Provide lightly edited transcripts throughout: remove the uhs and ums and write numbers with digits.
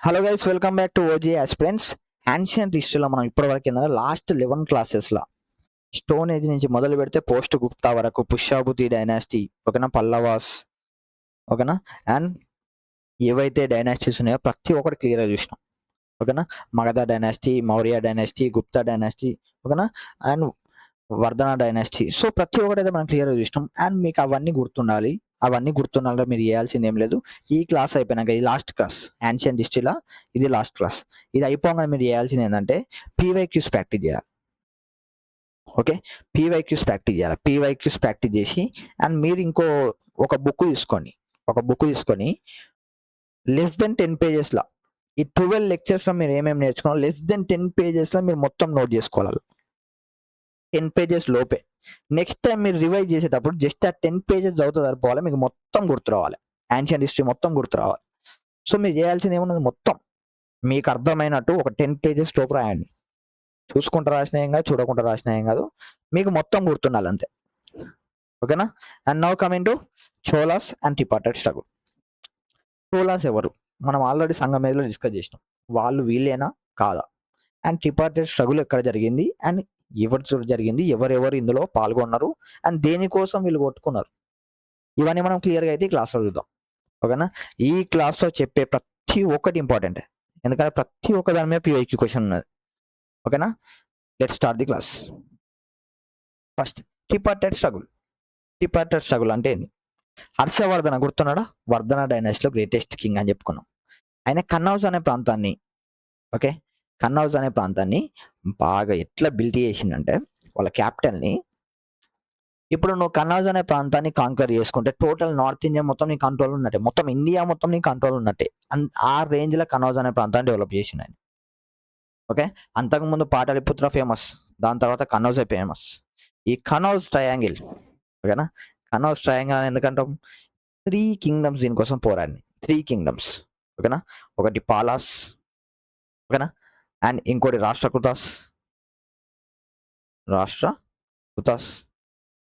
Hello guys, welcome back to OG aspirants. Ancient హిస్టరీలో మనం ఇప్పటివరకు ఏంటంటే లాస్ట్ 11 క్లాసెస్లో స్టోన్ ఏజ్ నుంచి మొదలు పెడితే పోస్ట్ గుప్తా వరకు పుష్యాభూతి డైనాసిటీ, ఓకేనా, పల్లవాస్, ఓకేనా, అండ్ ఏవైతే డైనాసిటీస్ ఉన్నాయో ప్రతి ఒక్కటి క్లియర్గా చూసినాం. ఓకేనా, Magadha dynasty, Maurya dynasty, Gupta dynasty, ఓకేనా, అండ్ వర్ధన డైనాసిటీ. సో ప్రతి ఒక్కటి అయితే మనం క్లియర్గా చూసినాం. అండ్ మీకు అవన్నీ గుర్తుండాలి. మీరు చేయాల్సింది ఏం లేదు. ఈ క్లాస్ అయిపోయినాక, ఇది లాస్ట్ క్లాస్ యాన్షియంట్ హిస్టరీలో, ఇది లాస్ట్ క్లాస్. ఇది అయిపోగానే మీరు చేయాల్సింది ఏంటంటే పీవైక్యూస్ ప్రాక్టీస్ చేయాలి. ఓకే, పీవైక్యూస్ ప్రాక్టీస్ చేసి అండ్ మీరు ఒక బుక్ తీసుకొని లెస్ దెన్ 10 పేజెస్లో ఈ 12 లెక్చర్స్లో మీరు ఏమేమి నేర్చుకున్నారో లెస్ దెన్ 10 పేజెస్లో మీరు మొత్తం నోట్ చేసుకోవాలి. 10 పేజెస్ లోపే. నెక్స్ట్ టైం మీరు రివైజ్ చేసేటప్పుడు జస్ట్ ఆ 10 పేజెస్ చదువుతూ సరిపోవాలి, మీకు మొత్తం గుర్తు రావాలి, యాన్షియంట్ హిస్టరీ మొత్తం గుర్తు రావాలి. సో మీరు చేయాల్సింది ఏమున్నది, మొత్తం మీకు అర్థమైనట్టు ఒక 10 పేజెస్ లోపు రాయండి. చూసుకుంటూ రాసిన ఏం కాదు, చూడకుండా రాసిన ఏం కాదు, మీకు మొత్తం గుర్తుండాలి అంతే. ఓకేనా. And now coming to Cholas and tripartite struggle. Cholas ఎవరు, మనం ఆల్రెడీ సంగమేజ్లో డిస్కస్ చేసినాం. వాళ్ళు వీళ్ళేనా కాదా, అండ్ టిపాటెడ్ స్ట్రగుల్ ఎక్కడ జరిగింది, అండ్ ఎవరితో జరిగింది, ఎవరెవరు ఇందులో పాల్గొన్నారు, అండ్ దేనికోసం వీళ్ళు కొట్టుకున్నారు, ఇవన్నీ మనం క్లియర్గా అయితే ఈ క్లాస్లో చూద్దాం. ఓకేనా. ఈ క్లాస్లో చెప్పే ప్రతి ఒక్కటి ఇంపార్టెంట్, ఎందుకంటే ప్రతి ఒక్క దాని మీద PYQ క్వశ్చన్ ఉన్నది. ఓకేనా, let start the class. First tripartite struggle అంటే ఏంది? హర్షవర్ధన గుర్తున్నాడా? వర్ధన డైనాసిటీలో గ్రేటెస్ట్ కింగ్ అని చెప్పుకున్నాం. ఆయన కన్నౌజ్ అనే ప్రాంతాన్ని బాగా ఎట్లా బిల్డ్ చేసిందంటే, వాళ్ళ క్యాపిటల్ని, ఇప్పుడు నువ్వు కన్నౌజ్ అనే ప్రాంతాన్ని కాంకర్ చేసుకుంటే టోటల్ నార్త్ ఇండియా మొత్తం నీ కంట్రోల్ ఉన్నట్టే, మొత్తం ఇండియా మొత్తం నీ కంట్రోల్ ఉన్నట్టే. ఆ రేంజ్లో కన్నౌజ్ అనే ప్రాంతాన్ని డెవలప్ చేసిండు ఆయన. ఓకే, అంతకుముందు పాటలిపుత్ర ఫేమస్, దాని తర్వాత కన్నౌజ్ ఫేమస్. ఈ కన్నౌజ్ ట్రయాంగిల్, ఓకేనా, కన్నౌజ్ ట్రయాంగిల్ అని ఎందుకంటాం? 3 కింగ్డమ్స్ దీనికోసం పోరాడి, 3 కింగ్డమ్స్. ఓకేనా, ఒకటి పాలాస్, ఓకేనా, అండ్ ఇంకోటి Rashtrakutas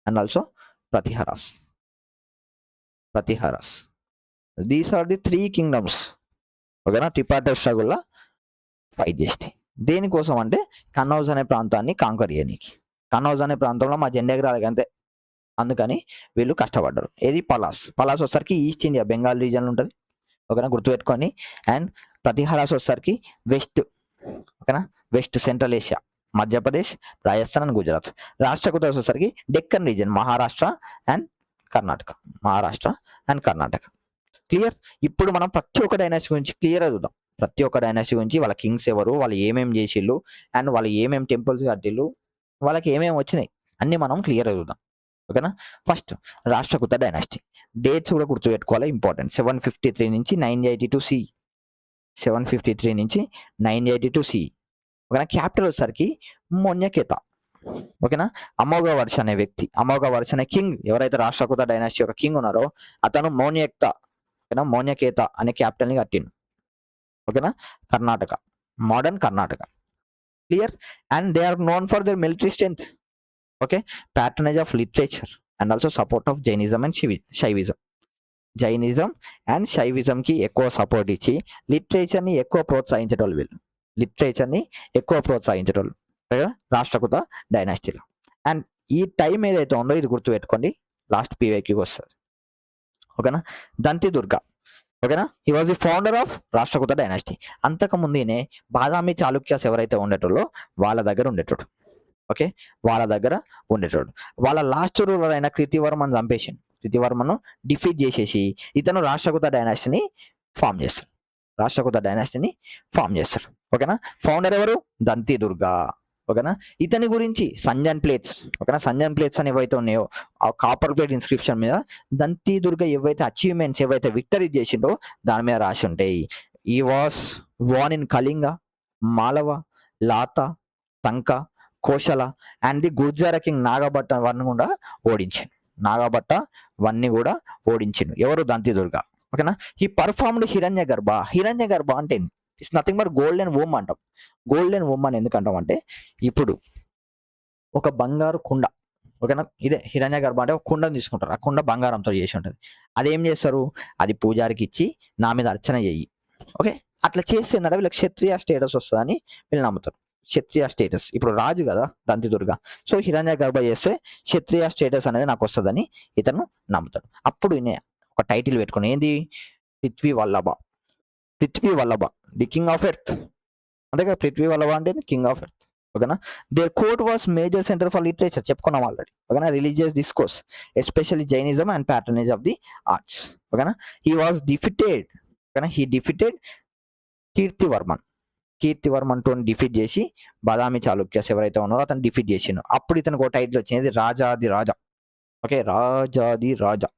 and also Pratiharas. These are the 3 kingdoms. ఓకేనా, టిపాటెడ్ స్ట్రగుల్లో ఫైట్ చేస్తే దేనికోసం అంటే కన్నౌజ్ అనే ప్రాంతాన్ని కాంకర్ చేయడానికి. కన్నౌజ్ అనే ప్రాంతంలో మా జెండా ఎగరాలి అంతే, అందుకని వీళ్ళు కష్టపడ్డారు. ఏది పలాస్ వచ్చేసరికి ఈస్ట్ ఇండియా, బెంగాల్ రీజన్ ఉంటుంది, ఓకేనా, గుర్తుపెట్టుకొని. అండ్ ప్రతిహారాస్ వచ్చేసరికి వెస్ట్, ఓకేనా, west central Asia, Madhya Pradesh, Rajasthan and Gujarat. Rashtrakuta వచ్చేసరికి Deccan region, Maharashtra and Karnataka. Clear. ఇప్పుడు మనం ప్రతి ఒక్క డైనాసిటీ గురించి క్లియర్గా చూద్దాం. ప్రతి ఒక్క డైనాసిటీ గురించి, వాళ్ళ కింగ్స్ ఎవరు, వాళ్ళు ఏమేమి చేసిళ్ళు, అండ్ వాళ్ళు ఏమేమి టెంపుల్స్ కట్టిళ్ళు, వాళ్ళకి ఏమేమి వచ్చినాయి, అన్నీ మనం క్లియర్గా చూద్దాం. ఓకేనా. ఫస్ట్ రాష్ట్రకూత డైనాసిటీ, డేట్స్ కూడా గుర్తుపెట్టుకోవాలి, ఇంపార్టెంట్. 753 నుంచి 982 CE. ఓకేనా. క్యాపిటల్ వచ్చేసరికి మోన్యకేత. ఓకేనా. అమోఘ వర్ష అనే కింగ్, ఎవరైతే రాష్ట్రకూత డైనాసిటీ యొక్క కింగ్ ఉన్నారో అతను మోన్యకేత అనే క్యాపిటల్ని కట్టిండు. ఓకేనా, Karnataka, modern Karnataka. Clear. And they are known for their military strength, okay, patronage of literature and also support of Jainism and శైవిజంకి ఎక్కువ సపోర్ట్ ఇచ్చి లిటరేచర్ని ఎక్కువ ప్రోత్సహించేటోళ్ళు రాష్ట్రకూత డైనాసిటీలో. అండ్ ఈ టైం ఏదైతే ఉందో ఇది గుర్తుపెట్టుకోండి, లాస్ట్ PYQకి వస్తుంది. ఓకేనా. దంతి దుర్గా, ఓకేనా, he was the founder of Rashtrakuta dynasty. అంతకుముందు ఈయన బాదామి చాళుక్యాస్ ఎవరైతే ఉండేటోళ్ళో వాళ్ళ దగ్గర ఉండేటోడు. వాళ్ళ లాస్ట్ రూలర్ అయిన కృతివర్మను చంపేసిండు. కృతివర్మను డిఫీట్ చేసేసి ఇతను రాష్ట్రకూత డైనాసిటీని ఫామ్ చేస్తాడు. ఓకేనా. ఫౌండర్ ఎవరు? దంతి దుర్గా. ఓకేనా. ఇతని గురించి సంజన్ ప్లేట్స్ అని ఏవైతే ఉన్నాయో, ఆ కాపర్ ప్లేట్ ఇన్స్క్రిప్షన్ మీద దంతి దుర్గా ఏవైతే అచీవ్మెంట్స్, ఏవైతే విక్టరీ చేసిండో దాని మీద రాసి ఉంటాయి. ఈ was won in Kalinga, Malava, Lata, Tanka, Kosala and the Gurjara king Nagabhata వన్ని కూడా ఓడించిండు. ఎవరు? దంతి దుర్గా. ఓకేనా. ఈ పర్ఫార్మ్డ్ హిరణ్య గర్భ అంటే it's nothing but golden womb అంటాం. గోల్డెన్ వూమ్ అని ఎందుకంటాం అంటే, ఇప్పుడు ఒక బంగారు కుండ, ఓకేనా, ఇదే హిరణ్య గర్భ అంటే ఒక కుండను తీసుకుంటారు, ఆ కుండ బంగారంతో చేసి ఉంటుంది. అది ఏం చేస్తారు? అది పూజారికి ఇచ్చి నా మీద అర్చన చెయ్యి, ఓకే, అట్లా చేస్తే ఏంటంటే వీళ్ళకి క్షత్రియ స్టేటస్ వస్తుందని వీళ్ళు నమ్ముతారు. క్షత్రియ స్టేటస్, ఇప్పుడు రాజు కదా దంతిదుర్గ, సో హిరణ్య గర్భ చేస్తే క్షత్రియ స్టేటస్ అనేది నాకు వస్తుందని ఇతను నమ్ముతాడు. అప్పుడు ఈయన ఒక టైటిల్ పెట్టుకుని ఏంది, Prithvi Vallabha. Prithvi Vallabha the king of earth, అంతే కదా, పృథ్వీ వల్లభ అంటే కింగ్ ఆఫ్ ఎర్త్. ఓకేనా. Their court was major centre for literature, చెప్పుకున్నాం ఆల్రెడీ. ఓకేనా. Religious discourse especially Jainism and patronage of the arts. ఓకేనా. He was defeated. ఓకేనా. He defeated Kirtivarman. కీర్తివర్మన్ తో డిఫీట్ చేసి బాదామి చాళుక్యస్ ఎవరైతే ఉన్నారో అతను డిఫీట్ చేసిండు. అప్పుడు ఇతనికి ఒక టైటిల్ వచ్చింది రాజాది రాజా. ఓకే, రాజాది రాజా.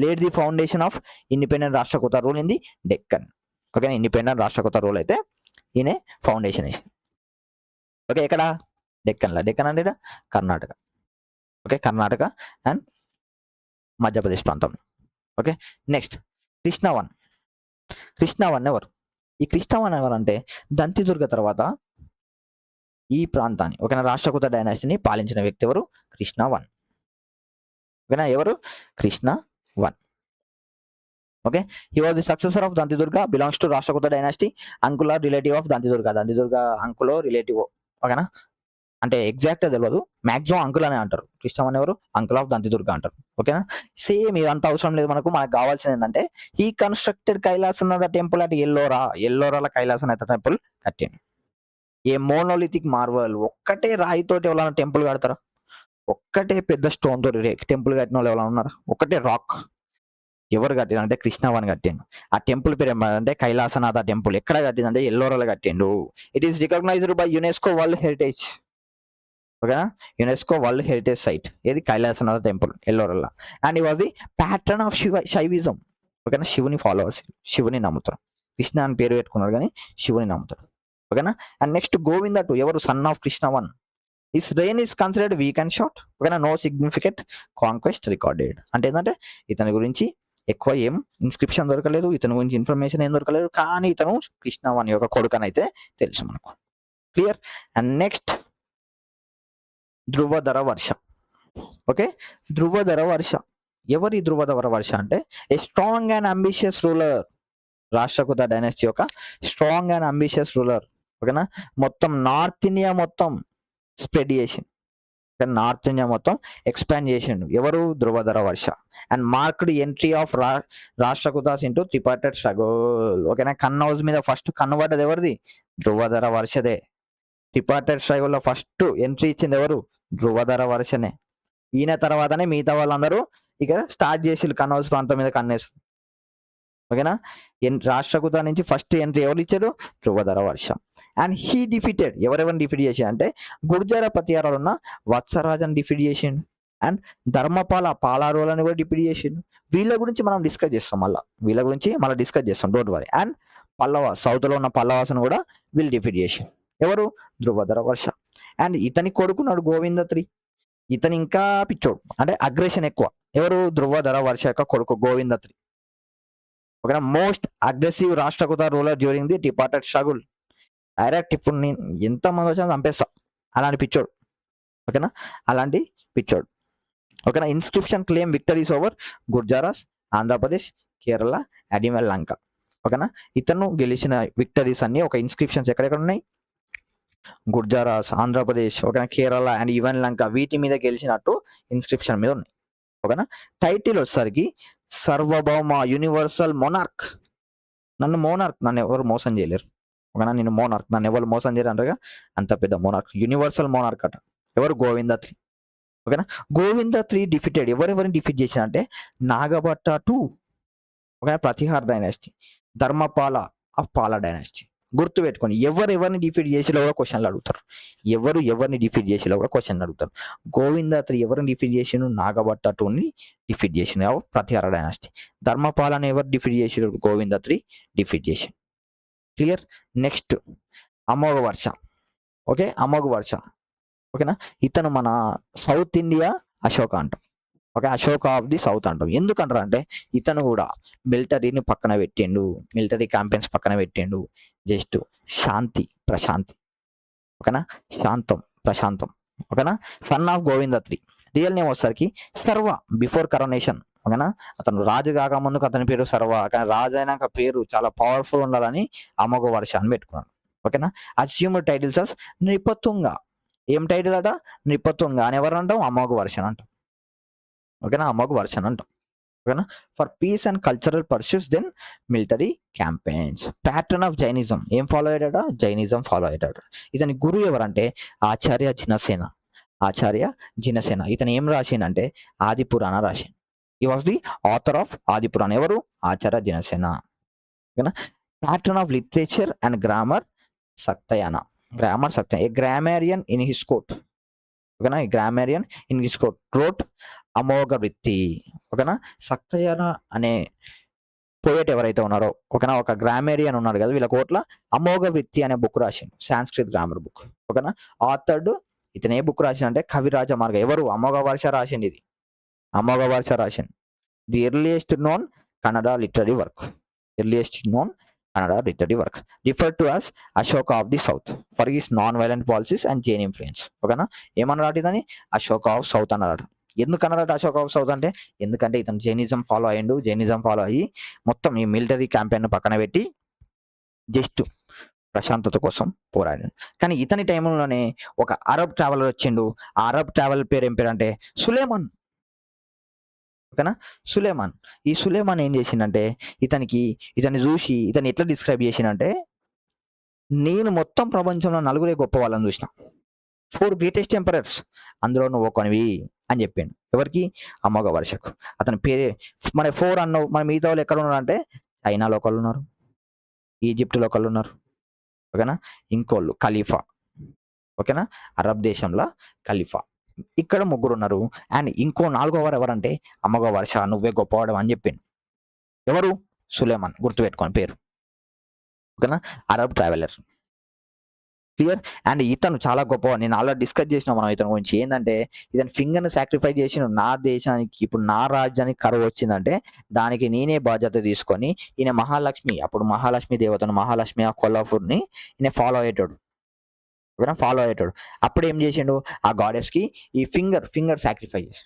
Laid the foundation of independent Rashtrakuta rule in the Deccan. Okay, independent Rashtrakuta rule అయితే ఈయన ఫౌండేషన్ వేసింది. ఓకే, ఎక్కడ డెక్కన్లో. డెక్కన్ అంటే కర్ణాటక. ఓకే, కర్ణాటక అండ్ మధ్యప్రదేశ్ ప్రాంతంలో. Okay, next కృష్ణవన్. కృష్ణవన్ ఎవరు? ఈ కృష్ణవన్ ఎవరంటే దంతిదుర్గ తర్వాత ఈ ప్రాంతాన్ని, ఓకేనా, రాష్ట్రకూట డైనాసిటీని పాలించిన వ్యక్తి ఎవరు? కృష్ణవన్. ఓకేనా, ఎవరు? Krishna one. Okay, he was the successor of Dantidurga, belongs to Rashtrakuta dynasty, uncle or relative of Dantidurga. Dantidurga అంకులో రిలేటివ్. ఓకేనా, అంటే ఎగ్జాక్ట్ తెలియదు, మాక్సిమం అంకుల్ అనే అంటారు. కృష్ణవన్ ఎవరు? అంకుల్ ఆఫ్ దంతిదుర్గ అంటారు. ఓకేనా, సేమ్ ఇదంతా అవసరం లేదు మనకు. మనకు కావాల్సింది ఏంటంటే ఈ constructed Kailasam the temple at ఎల్లోరాల కైలాసం అయితే టెంపుల్ కట్టిండు. ఏ మోనోలిథిక్ మార్వల్, ఒక్కటే రాయితోటి ఎవరైనా టెంపుల్ కడతారా? ఒక్కటే పెద్ద స్టోన్ తోటి టెంపుల్ కట్టిన వాళ్ళు ఎవరైనా ఉన్నారా? ఒకటే రాక్. ఎవరు కట్టిన అంటే కృష్ణవన్ కట్టిండు. ఆ టెంపుల్ పేరు ఏమంటే కైలాసనాథ టెంపుల్. ఎక్కడ కట్టిందంటే ఎల్లోరాలో కట్టిండు. It is recognised by UNESCO world heritage. ఓకేనా, యునెస్కో వరల్డ్ హెరిటేజ్ సైట్ ఏది? కైలాసనాథ టెంపుల్ ఎల్లోరల్లా. అండ్ ఈ was the patron of Shaivism. ఓకేనా, శివుని ఫాలోవర్స్, శివుని నమ్ముతారు. కృష్ణ అని పేరు పెట్టుకున్నారు కానీ శివుని నమ్ముతారు. ఓకేనా. అండ్ నెక్స్ట్ గోవింద టూ ఎవరు? Son of Krishna one. His reign is considered weak and short. ఓకేనా, నో సిగ్నిఫికెంట్ కాంక్వెస్ట్ రికార్డెడ్. అంటే ఏంటంటే ఇతని గురించి ఎక్కువ ఏం ఇన్స్క్రిప్షన్ దొరకలేదు, ఇతని గురించి ఇన్ఫర్మేషన్ ఏం దొరకలేదు, కానీ ఇతను కృష్ణవన్ యొక్క కొడుకనైతే తెలుసు మనకు. Clear. And next Dhruvadhara Varsha. Okay, Dhruvadhara Varsha. ఎవరి ధ్రువధర వర్ష అంటే a strong and ambitious ruler. Rashtrakuta dynasty యొక్క స్ట్రాంగ్ అండ్ అంబిషియస్ రూలర్. ఓకేనా, మొత్తం నార్త్ ఇండియా మొత్తం స్ప్రెడ్ చేసిండు. నార్త్ ఇండియా మొత్తం ఎక్స్పాండ్ చేసిండు. ఎవరు? Dhruvadhara Varsha. And marked entry of Rashtrakutas into tripartite struggle. ఓకేనా, కన్నౌజ్ మీద ఫస్ట్ కన్నుబడ్డది ఎవరిది? ధ్రువధర వర్షదే. త్రిపార్టెడ్ స్ట్రగుల్ లో ఫస్ట్ ఎంట్రీ ఇచ్చింది ఎవరు? ధ్రువధర వర్షనే. ఈయన తర్వాతనే మిగతా వాళ్ళందరూ ఇక స్టార్ట్ చేసి కన్నౌజ్ ప్రాంతం మీద కన్నేసు. ఓకేనా, రాష్ట్రకూట నుంచి ఫస్ట్ ఎంట్రీ ఎవరు ఇచ్చారు? ధ్రువధర వర్ష. అండ్ హీ డిఫీటెడ్, ఎవరెవరిని డిఫీట్ చేసి అంటే గుర్జర పతియారాలు ఉన్న వత్సరాజన్ డిఫీట్ చేసిండు. అండ్ ధర్మపాల పాలారోలని కూడా డిఫీట్ చేసిండు. వీళ్ళ గురించి మనం డిస్కస్ చేస్తాం, వీళ్ళ గురించి మళ్ళీ డిస్కస్ చేస్తాం, don't worry. And Pallava, south లో ఉన్న పల్లవాసను కూడా వీళ్ళు డిఫీట్ చేసిండు. ఎవరు? ధ్రువధర వర్ష. అండ్ ఇతని కొడుకున్నాడు గోవింద త్రీ. ఇతను ఇంకా పిచ్చోడు, అంటే అగ్రెషన్ ఎక్కువ. ఎవరు? ధ్రువధర వర్ష యొక్క కొడుకు గోవింద త్రీ. ఓకేనా, most aggressive Rashtrakuta ruler during the tripartite struggle. Direct ఇప్పుడు నేను ఎంతమంది వచ్చినా చంపేస్తా, అలాంటి పిచ్చోడు. ఓకేనా, అలాంటి పిచ్చోడు. ఓకేనా, inscription claim victories over Gurjaras, Andhra Pradesh, Kerala, అడిమల్ లంక. ఓకేనా, ఇతను గెలిచిన విక్టరీస్ అన్ని ఒక ఇన్స్క్రిప్షన్స్ ఎక్కడెక్కడ ఉన్నాయి? గుర్జారాస్, ఆంధ్రప్రదేశ్, ఓకేనా, కేరళ అండ్ ఈవెన్ లంక, వీటి మీద గెలిచినట్టు ఇన్స్క్రిప్షన్ మీద ఉన్నాయి. ఓకేనా, టైటిల్ వచ్చేసరికి సర్వభౌమ, యూనివర్సల్ మోనార్క్. నన్ను ఎవరు మోసం చేయలేరు. ఓకేనా, నేను మోనార్క్, నన్ను ఎవరు మోసం చేయరు అంటారుగా, అంత పెద్ద మోనార్క్, యూనివర్సల్ మోనార్క్ అట. ఎవరు? గోవింద త్రీ. ఓకేనా, గోవింద త్రీ డిఫిటెడ్. ఎవరెవరిని డిఫీట్ చేసిన అంటే నాగభట్ట టూ, ఓకేనా, ప్రతిహార్ డైనాసిటీ, ధర్మపాల ఆఫ్ పాల డైనాసిటీ. గుర్తు పెట్టుకొని ఎవరెవరిని డిఫీట్ చేసేలో కూడా క్వశ్చన్లు అడుగుతారు. ఎవరిని డిఫీట్ చేసేలో కూడా క్వశ్చన్లు అడుగుతారు. గోవింద త్రీ ఎవరిని డిఫీట్ చేసిండు? నాగభట్ట టూని డిఫీట్ చేసిన ప్రతిహార డైనాసిటీ. ధర్మపాలని ఎవరు డిఫీట్ చేసిరు? గోవింద త్రీ డిఫీట్ చేసి. క్లియర్. నెక్స్ట్ అమోఘ వర్ష. ఓకే, అమోఘ వర్ష. ఓకేనా, ఇతను మన సౌత్ ఇండియా అశోక అంటాం. Okay, Ashoka of the south అంటాం. ఎందుకంటారు అంటే ఇతను కూడా మిలిటరీని పక్కన పెట్టిండు, మిలిటరీ క్యాంపెయిన్స్ పక్కన పెట్టిండు. జస్ట్ శాంతి, ప్రశాంతి. ఓకేనా, శాంతం, ప్రశాంతం. ఓకేనా, son of Govinda three. Real name వచ్చేసరికి సర్వ బిఫోర్ కరోనేషన్. ఓకేనా. అతను రాజు కాకముందుకు అతని పేరు సర్వ, కానీ రాజు అయినాక పేరు చాలా పవర్ఫుల్ ఉండాలని అమోఘ వర్ష అని పెట్టుకున్నాడు. ఓకేనా. అస్యూమ్డ్ టైటిల్స్ అస్ నృపతుంగ. ఏం టైటిల్ అట? నృపతుంగ అని ఎవరు అంటాం? అమోఘ వర్ష అంటాం. ఓకేనా, అమోఘ వర్ష అంటాం. ఓకేనా. For peace and cultural pursuits then military campaigns. Patron of Jainism ఏం ఫాలో అయ్యాడ? జైనిజం ఫాలో అయ్యాడు. ఇతని గురువు ఎవరంటే ఆచార్య జినసేన. ఆచార్య జినసేన. ఇతను ఏం రాసిండంటే ఆది పురాణ రాసిండు. ఈ వాజ్ ది ఆథర్ ఆఫ్ ఆది పురాణ. ఎవరు? ఆచార్య జినసేన. ఓకేనా. Patron of literature and grammar Satyayana. Grammar Satya, a grammarian in his court. ఓకేనా. ఈ grammarian in his court wrote Amogha Vritti. ఓకేనా. సత్యయాన అనే పోయట్ ఎవరైతే ఉన్నారో, ఓకేనా, ఒక గ్రామేరియన్ ఉన్నాడు కదా వీళ్ళ కోట్ల, అమోఘ వృత్తి అనే బుక్ రాసిండు, సాంస్క్రిత్ గ్రామర్ బుక్. ఓకేనా. ఆథర్డ్ ఇతను ఏ బుక్ రాసిండు అంటే కవిరాజ మార్గ. ఎవరు? అమోఘ వర్ష రాసిండు. ఇది అమోఘ వర్ష రాసిండు. The earliest known Kannada literary work. Earliest known Kannada literary work refer to as Ashoka of the south for his non violent policies and Jain influence. ఓకేనా. ఏమన్నాడు ఇదని? అశోక ఆఫ్ సౌత్ అన్నాడు. ఎందుకు అన్నారట అశోక ఆఫ్ సౌత్ అంటే? ఎందుకంటే ఇతను జైనిజం ఫాలో అయ్యిండు. జైనిజం ఫాలో అయ్యి మొత్తం ఈ మిలిటరీ క్యాంపెయిన్ పక్కన పెట్టి జస్ట్ ప్రశాంతత కోసం పోరాడాడు. కానీ ఇతని టైంలోనే ఒక అరబ్ ట్రావెలర్ వచ్చిండు. ఆ అరబ్ ట్రావెలర్ పేరు ఏం పేరు అంటే సులేమాన్. ఓకేనా. సులేమాన్. ఈ సులేమాన్ ఏం చేసిండంటే ఇతన్ని చూసి ఇతన్ని ఎట్లా డిస్క్రైబ్ చేసిండంటే, నేను మొత్తం ప్రపంచంలో నలుగురే గొప్ప వాళ్ళని చూసిన, 4 గ్రేటెస్ట్ ఎంపరర్స్, అందులో నువ్వు ఒకనివి అని చెప్పిండు. ఎవరికి? అమోఘ వర్షకు. అతని పేరే మన 4 అన్నావు, మన మిగతా వాళ్ళు ఎక్కడ ఉన్నారు అంటే చైనాలో ఒకళ్ళు ఉన్నారు, ఈజిప్ట్లో ఒకళ్ళు ఉన్నారు. ఓకేనా. ఇంకోళ్ళు ఖలీఫా. ఓకేనా. అరబ్ దేశంలో ఖలీఫా. ఇక్కడ 3 ఉన్నారు. అండ్ ఇంకో 4వ వారు ఎవరంటే అమోఘ వర్ష, నువ్వే గొప్పవాడు అని చెప్పిండు. ఎవరు? సులేమాన్. గుర్తుపెట్టుకోని పేరు. ఓకేనా. Arab traveller. క్లియర్. అండ్ ఇతను చాలా గొప్పవాడు. నేను ఆల్రెడీ డిస్కస్ చేసిన మనం ఇతని గురించి. ఏంటంటే ఇతను ఫింగర్ని సాక్రిఫైస్ చేసిన, నా దేశానికి ఇప్పుడు నా రాజ్యానికి కరువు వచ్చిందంటే దానికి నేనే బాధ్యత తీసుకొని, ఈయన మహాలక్ష్మి, అప్పుడు మహాలక్ష్మి దేవతను, మహాలక్ష్మి ఆ కొల్లాపూర్ని ఈయన ఫాలో అయ్యేటాడు. ఓకేనా. ఫాలో అయ్యేటాడు. అప్పుడు ఏం చేసిండు? ఆ గాడెస్ కి ఈ finger sacrifice.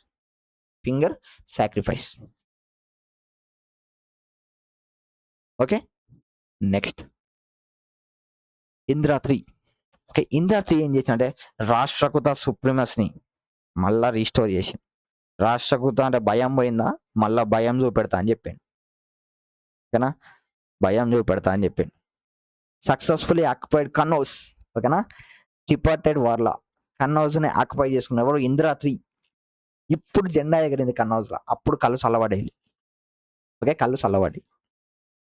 Finger sacrifice. Okay. Next Indra three. Okay. Indra three ఏం చేసిందంటే రాష్ట్రకూత సుప్రీమస్ని మళ్ళా రీస్టోర్ చేసి, రాష్ట్రకూత అంటే భయం పోయిందా, మళ్ళా భయం చూపెడతా అని చెప్పిండు. ఓకేనా. భయం చూపెడతా అని చెప్పిండు. Successfully occupied Kannauj. ఓకేనా. డిపార్టెడ్ వార్లా కన్నౌజ్ని ఆక్యుపై చేసుకున్న ఎవరు? ఇంద్రాత్రి. ఇప్పుడు జెండా ఎగిరింది కన్నౌజ్లో. అప్పుడు కళ్ళు చల్లబడేది. ఓకే. కళ్ళు చల్లబడి,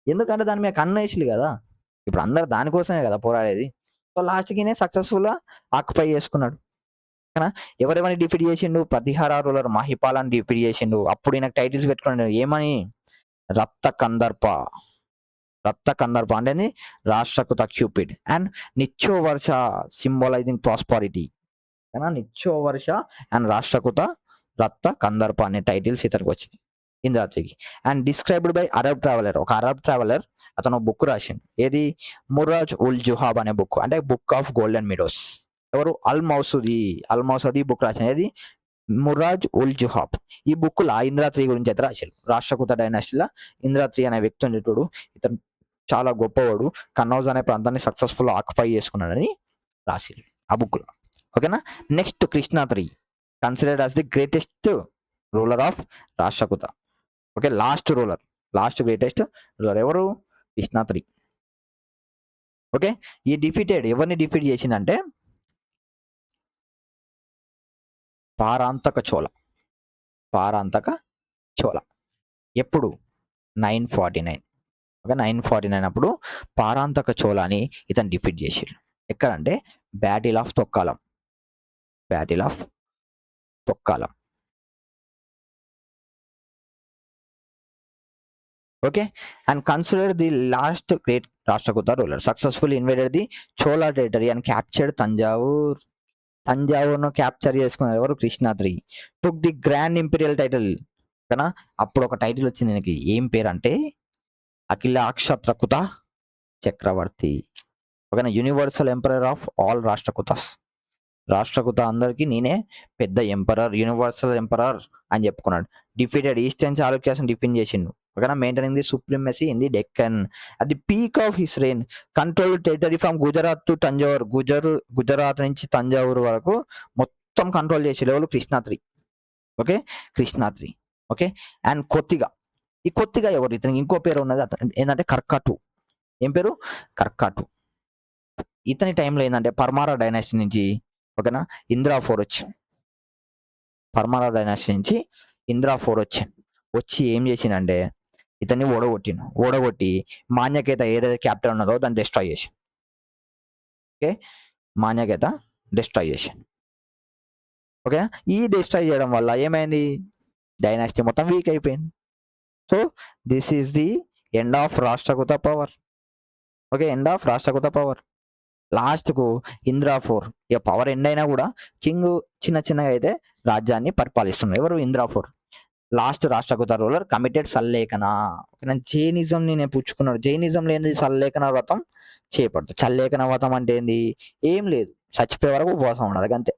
ఎందుకంటే దాని మీద కన్ను వేసిలు కదా. ఇప్పుడు అందరు దానికోసమే కదా పోరాడేది. సో లాస్ట్కి సక్సెస్ఫుల్గా ఆక్యుపై చేసుకున్నాడు. ఓకేనా. ఎవరెవరిని డిఫీట్ చేసిండు? ప్రతిహార రూలర్ మహిపాలని డిఫీట్ చేసిండు. అప్పుడు ఈయనకు టైటిల్స్ పెట్టుకున్నాడు. ఏమని? రక్త కందర్ప. రక్త కందర్ప అంటే Rashtrakuta Cupid. And Nitya Varsha symbolising prosperity. ఓకేనా. నిత్యో వర్ష అండ్ రాష్ట్రకూత రక్త కందర్ప అనే టైటిల్స్ ఇతనికి వచ్చినాయి ఇంద్రాత్రికి. And described by Arab traveller. ఒక అరబ్ ట్రావెలర్ అతను బుక్ రాసిండు. ఏది? మురాజ్ ఉల్ జుహాబ్ అనే బుక్, అంటే బుక్ ఆఫ్ గోల్డెన్ మిడోస్. ఎవరు? అల్ మౌసూది బుక్ రాసింది. ఏది? మురాజ్ ఉల్ జుహాబ్. ఈ బుక్ లా ఇంద్రాత్రి గురించి అయితే రాశారు. రాష్ట్రకూత డైనాసిటీలో ఇంద్రాత్రి అనే వ్యక్తి ఉండేటోడు. ఇతను చాలా గొప్పవాడు. కన్నౌజ్ అనే ప్రాంతాన్ని సక్సెస్ఫుల్ ఆక్యుపై చేసుకున్నాడని రాశారు ఆ బుక్ లో. ఓకేనా. Next Krishna three, considered as the greatest ruler of Rashtrakuta. Okay. Last greatest ruler ఎవరు? కృష్ణాత్రి. ఓకే. ఈ డిఫీటెడ్ ఎవరిని డిఫీట్ చేసిందంటే పారాంతక చోళ. ఎప్పుడు? 949. ఓకే. 949 అప్పుడు పారాంతక చోళని ఇతను డిఫీట్ చేసిరు. ఎక్కడంటే battle of Takkolam. Okay. And consider the last great Rashtrakuta ruler. Successful invaded the Chola territory and captured తంజావూర్ను క్యాప్చర్ చేసుకున్నారు ఎవరు? Krishna three. Took the grand imperial title. ఓకేనా. అప్పుడు ఒక టైటిల్ వచ్చింది దీనికి. ఏం పేరు అంటే అఖిలాక్షత్రకూత చక్రవర్తి. ఓకేనా. Universal emperor of all Rashtrakutas. Rashtrakuta అందరికీ నేనే పెద్ద ఎంపరర్, యూనివర్సల్ ఎంపరర్ అని చెప్పుకున్నాడు. డిఫీటెడ్ ఈస్టర్న్ చాళుక్యాస్ డిఫీన్ చేసిండు. ఓకేనా, maintaining the supremacy in the Deccan at the peak of his rain, control territory from Gujarat to Thanjavur, Gujarat నుంచి తంజావూరు వరకు మొత్తం కంట్రోల్ చేసే లెవెల్ కృష్ణాత్రి. ఓకే, కృష్ణాత్రి. ఓకే, అండ్ కొద్దిగా ఈ కొద్దిగా ఎవరు, ఇతనికి ఇంకో పేరు ఉన్నది, అతను ఏంటంటే కర్కాటు. ఏం పేరు? కర్కాటు. ఇతని టైంలో ఏంటంటే పర్మారా డైనాసిటీ నుంచి, ఓకేనా, ఇంద్రా 4 వచ్చింది. పర్మారా డైనాసిటీ నుంచి ఇంద్రా 4 వచ్చింది. వచ్చి ఏం చేసిందంటే ఇతన్ని ఓడగొట్టి మాన్యకేత ఏదైతే క్యాపిటల్ ఉన్నదో దాన్ని డిస్ట్రాయ్ చేసి, ఓకే, మాన్యకేత డిస్ట్రాయ్ చేసి, ఓకే. ఈ డిస్ట్రాయ్ చేయడం వల్ల ఏమైంది, డైనాసిటీ మొత్తం వీక్ అయిపోయింది. So this is the end of Rashtrakuta power. Okay, end of Rashtrakuta power. లాస్ట్కు ఇంద్రా 4 ఇక పవర్ ఎండ్ అయినా కూడా కింగ్ చిన్న చిన్నగా అయితే రాజ్యాన్ని పరిపాలిస్తున్నారు. ఎవరు? Indra 4. Last Rashtrakuta ruler committed sallekhana. Jainism నేను పుచ్చుకున్నాడు. జైనిజం లేని సల్లేఖన వ్రతం చేపట్టు. సల్లేఖన వ్రతం అంటే ఏంది? ఏం లేదు, చచ్చిపోయే వరకు ఉపవాసం ఉండాలి, అంతే.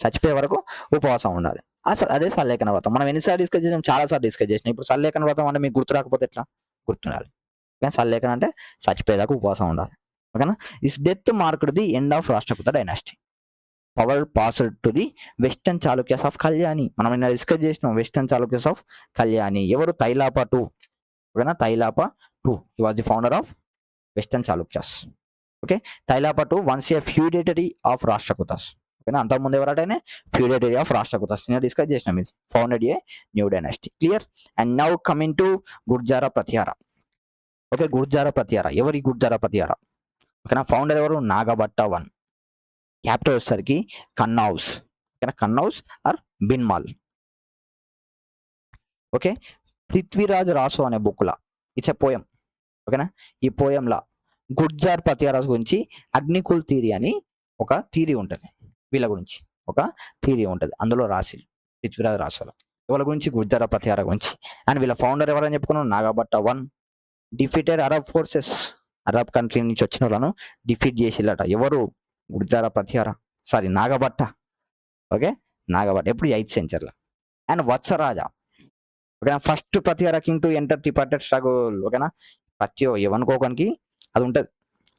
చచ్చిపోయే వరకు ఉపవాసం ఉండాలి. అదే సల్లేఖన వ్రతం. మనం ఎన్నిసార్లు డిస్కస్ చేసాం? చాలాసార్లు డిస్కస్ చేసినాం. ఇప్పుడు సల్లేఖన వ్రతం అంటే మీకు గుర్తు రాకపోతే ఎట్లా? గుర్తుండాలి. కానీ సల్లేఖన అంటే చచ్చిపోయేదాకా ఉపవాసం ఉండాలి. ఓకేనా. Is death marked the end of Rashtrakuta dynasty. Power passed to the western Chalukyas of Kalyani. మనం నిన్న డిస్కస్ చేసినాం వెస్టర్న్ చాళుక్యాస్ ఆఫ్ కళ్యాణి. ఎవరు? తైలాప 2. ఓకేనా, Tailapa 2 he was the founder of western Chalukyas. Okay, Tailapa 2 once a feudatory of Rashtrakutas. ఓకేనా, అంతకుముందు ఎవరంటేనే ఫ్యూడేటరీ ఆఫ్ రాష్ట్రకూటాస్. నేను డిస్కస్ చేసినాం ఇది. Founded a new dynasty. Clear. And now coming to Gurjara Pratihara. Okay, Gurjara Pratihara. ఎవరి గుర్జారా ప్రతిహార? ఓకేనా, ఫౌండర్ ఎవరు? నాగభట్ట 1. క్యాపిటల్ వచ్చేసరికి కన్నౌజ్. ఓకేనా, కన్నౌజ్ ఆర్ బిన్మాల్. ఓకే, పృథ్వీరాజ్ రాసు అనే బుక్లా ఇట్స్ ఎ పోయం. ఓకేనా, ఈ పోయంలా గుర్జార్ ప్రతిహారాస్ గురించి అగ్నికుల్ థియరీ అని ఒక థియరీ ఉంటుంది. వీళ్ళ గురించి ఒక థియరీ ఉంటుంది, అందులో రాసి పృథ్వీరాజ్ రాసుల వాళ్ళ గురించి, గుర్జారా ప్రతిహార గురించి. అండ్ వీళ్ళ ఫౌండర్ ఎవరని చెప్పుకున్నాం? Nagabhatta 1. Defeated Arab forces. Arab country నుంచి వచ్చిన వాళ్ళను డిఫీట్ చేసిల్లట. ఎవరు? గుర్జారా ప్రతిహార, సారీ నాగభట్ట. ఓకే, నాగభట్ట ఎప్పుడు 8th century. అండ్ వత్సరాజ. ఓకేనా, first ప్రతిహార king to enter departed struggle. ఓకేనా, ప్రతి ఎవనుకోకనికి అది ఉంటుంది,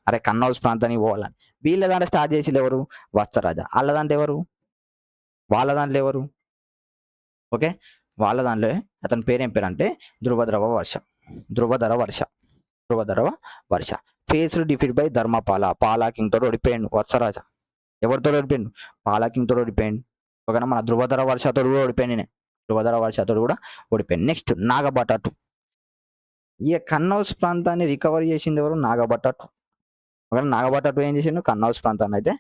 అరే కన్నౌజ్ ప్రాంతానికి పోవాలని. వీళ్ళ దాంట్లో స్టార్ట్ చేసి ఎవరు? వత్సరాజ. వాళ్ళ దాంట్లో ఎవరు? వాళ్ళ దాంట్లో ఎవరు? ఓకే, వాళ్ళ దాంట్లో అతని పేరు ఏం పేరు అంటే Dhruvadhara Varsha. Faced defeat by Dharmapala. Pala king తోడు ఓడిపోయాడు వత్సరాజ. ఎవరితో ఓడిపోయాడు? పాలా కింగ్ తోడు ఓడిపోయాడు. ఓకేనా, మన ధ్రువధర వర్షతో కూడా ఓడిపోయాను. ధ్రువధర వర్షతో కూడా ఓడిపోయాను. నెక్స్ట్ నాగభట్ట 2. ఈ కన్నౌజ్ ప్రాంతాన్ని రికవర్ చేసింది ఎవరు? నాగభట్ట 2. ఓకేనా, నాగభట్ట 2 ఏం చేసిండు? కన్నౌజ్ ప్రాంతాన్ని అయితే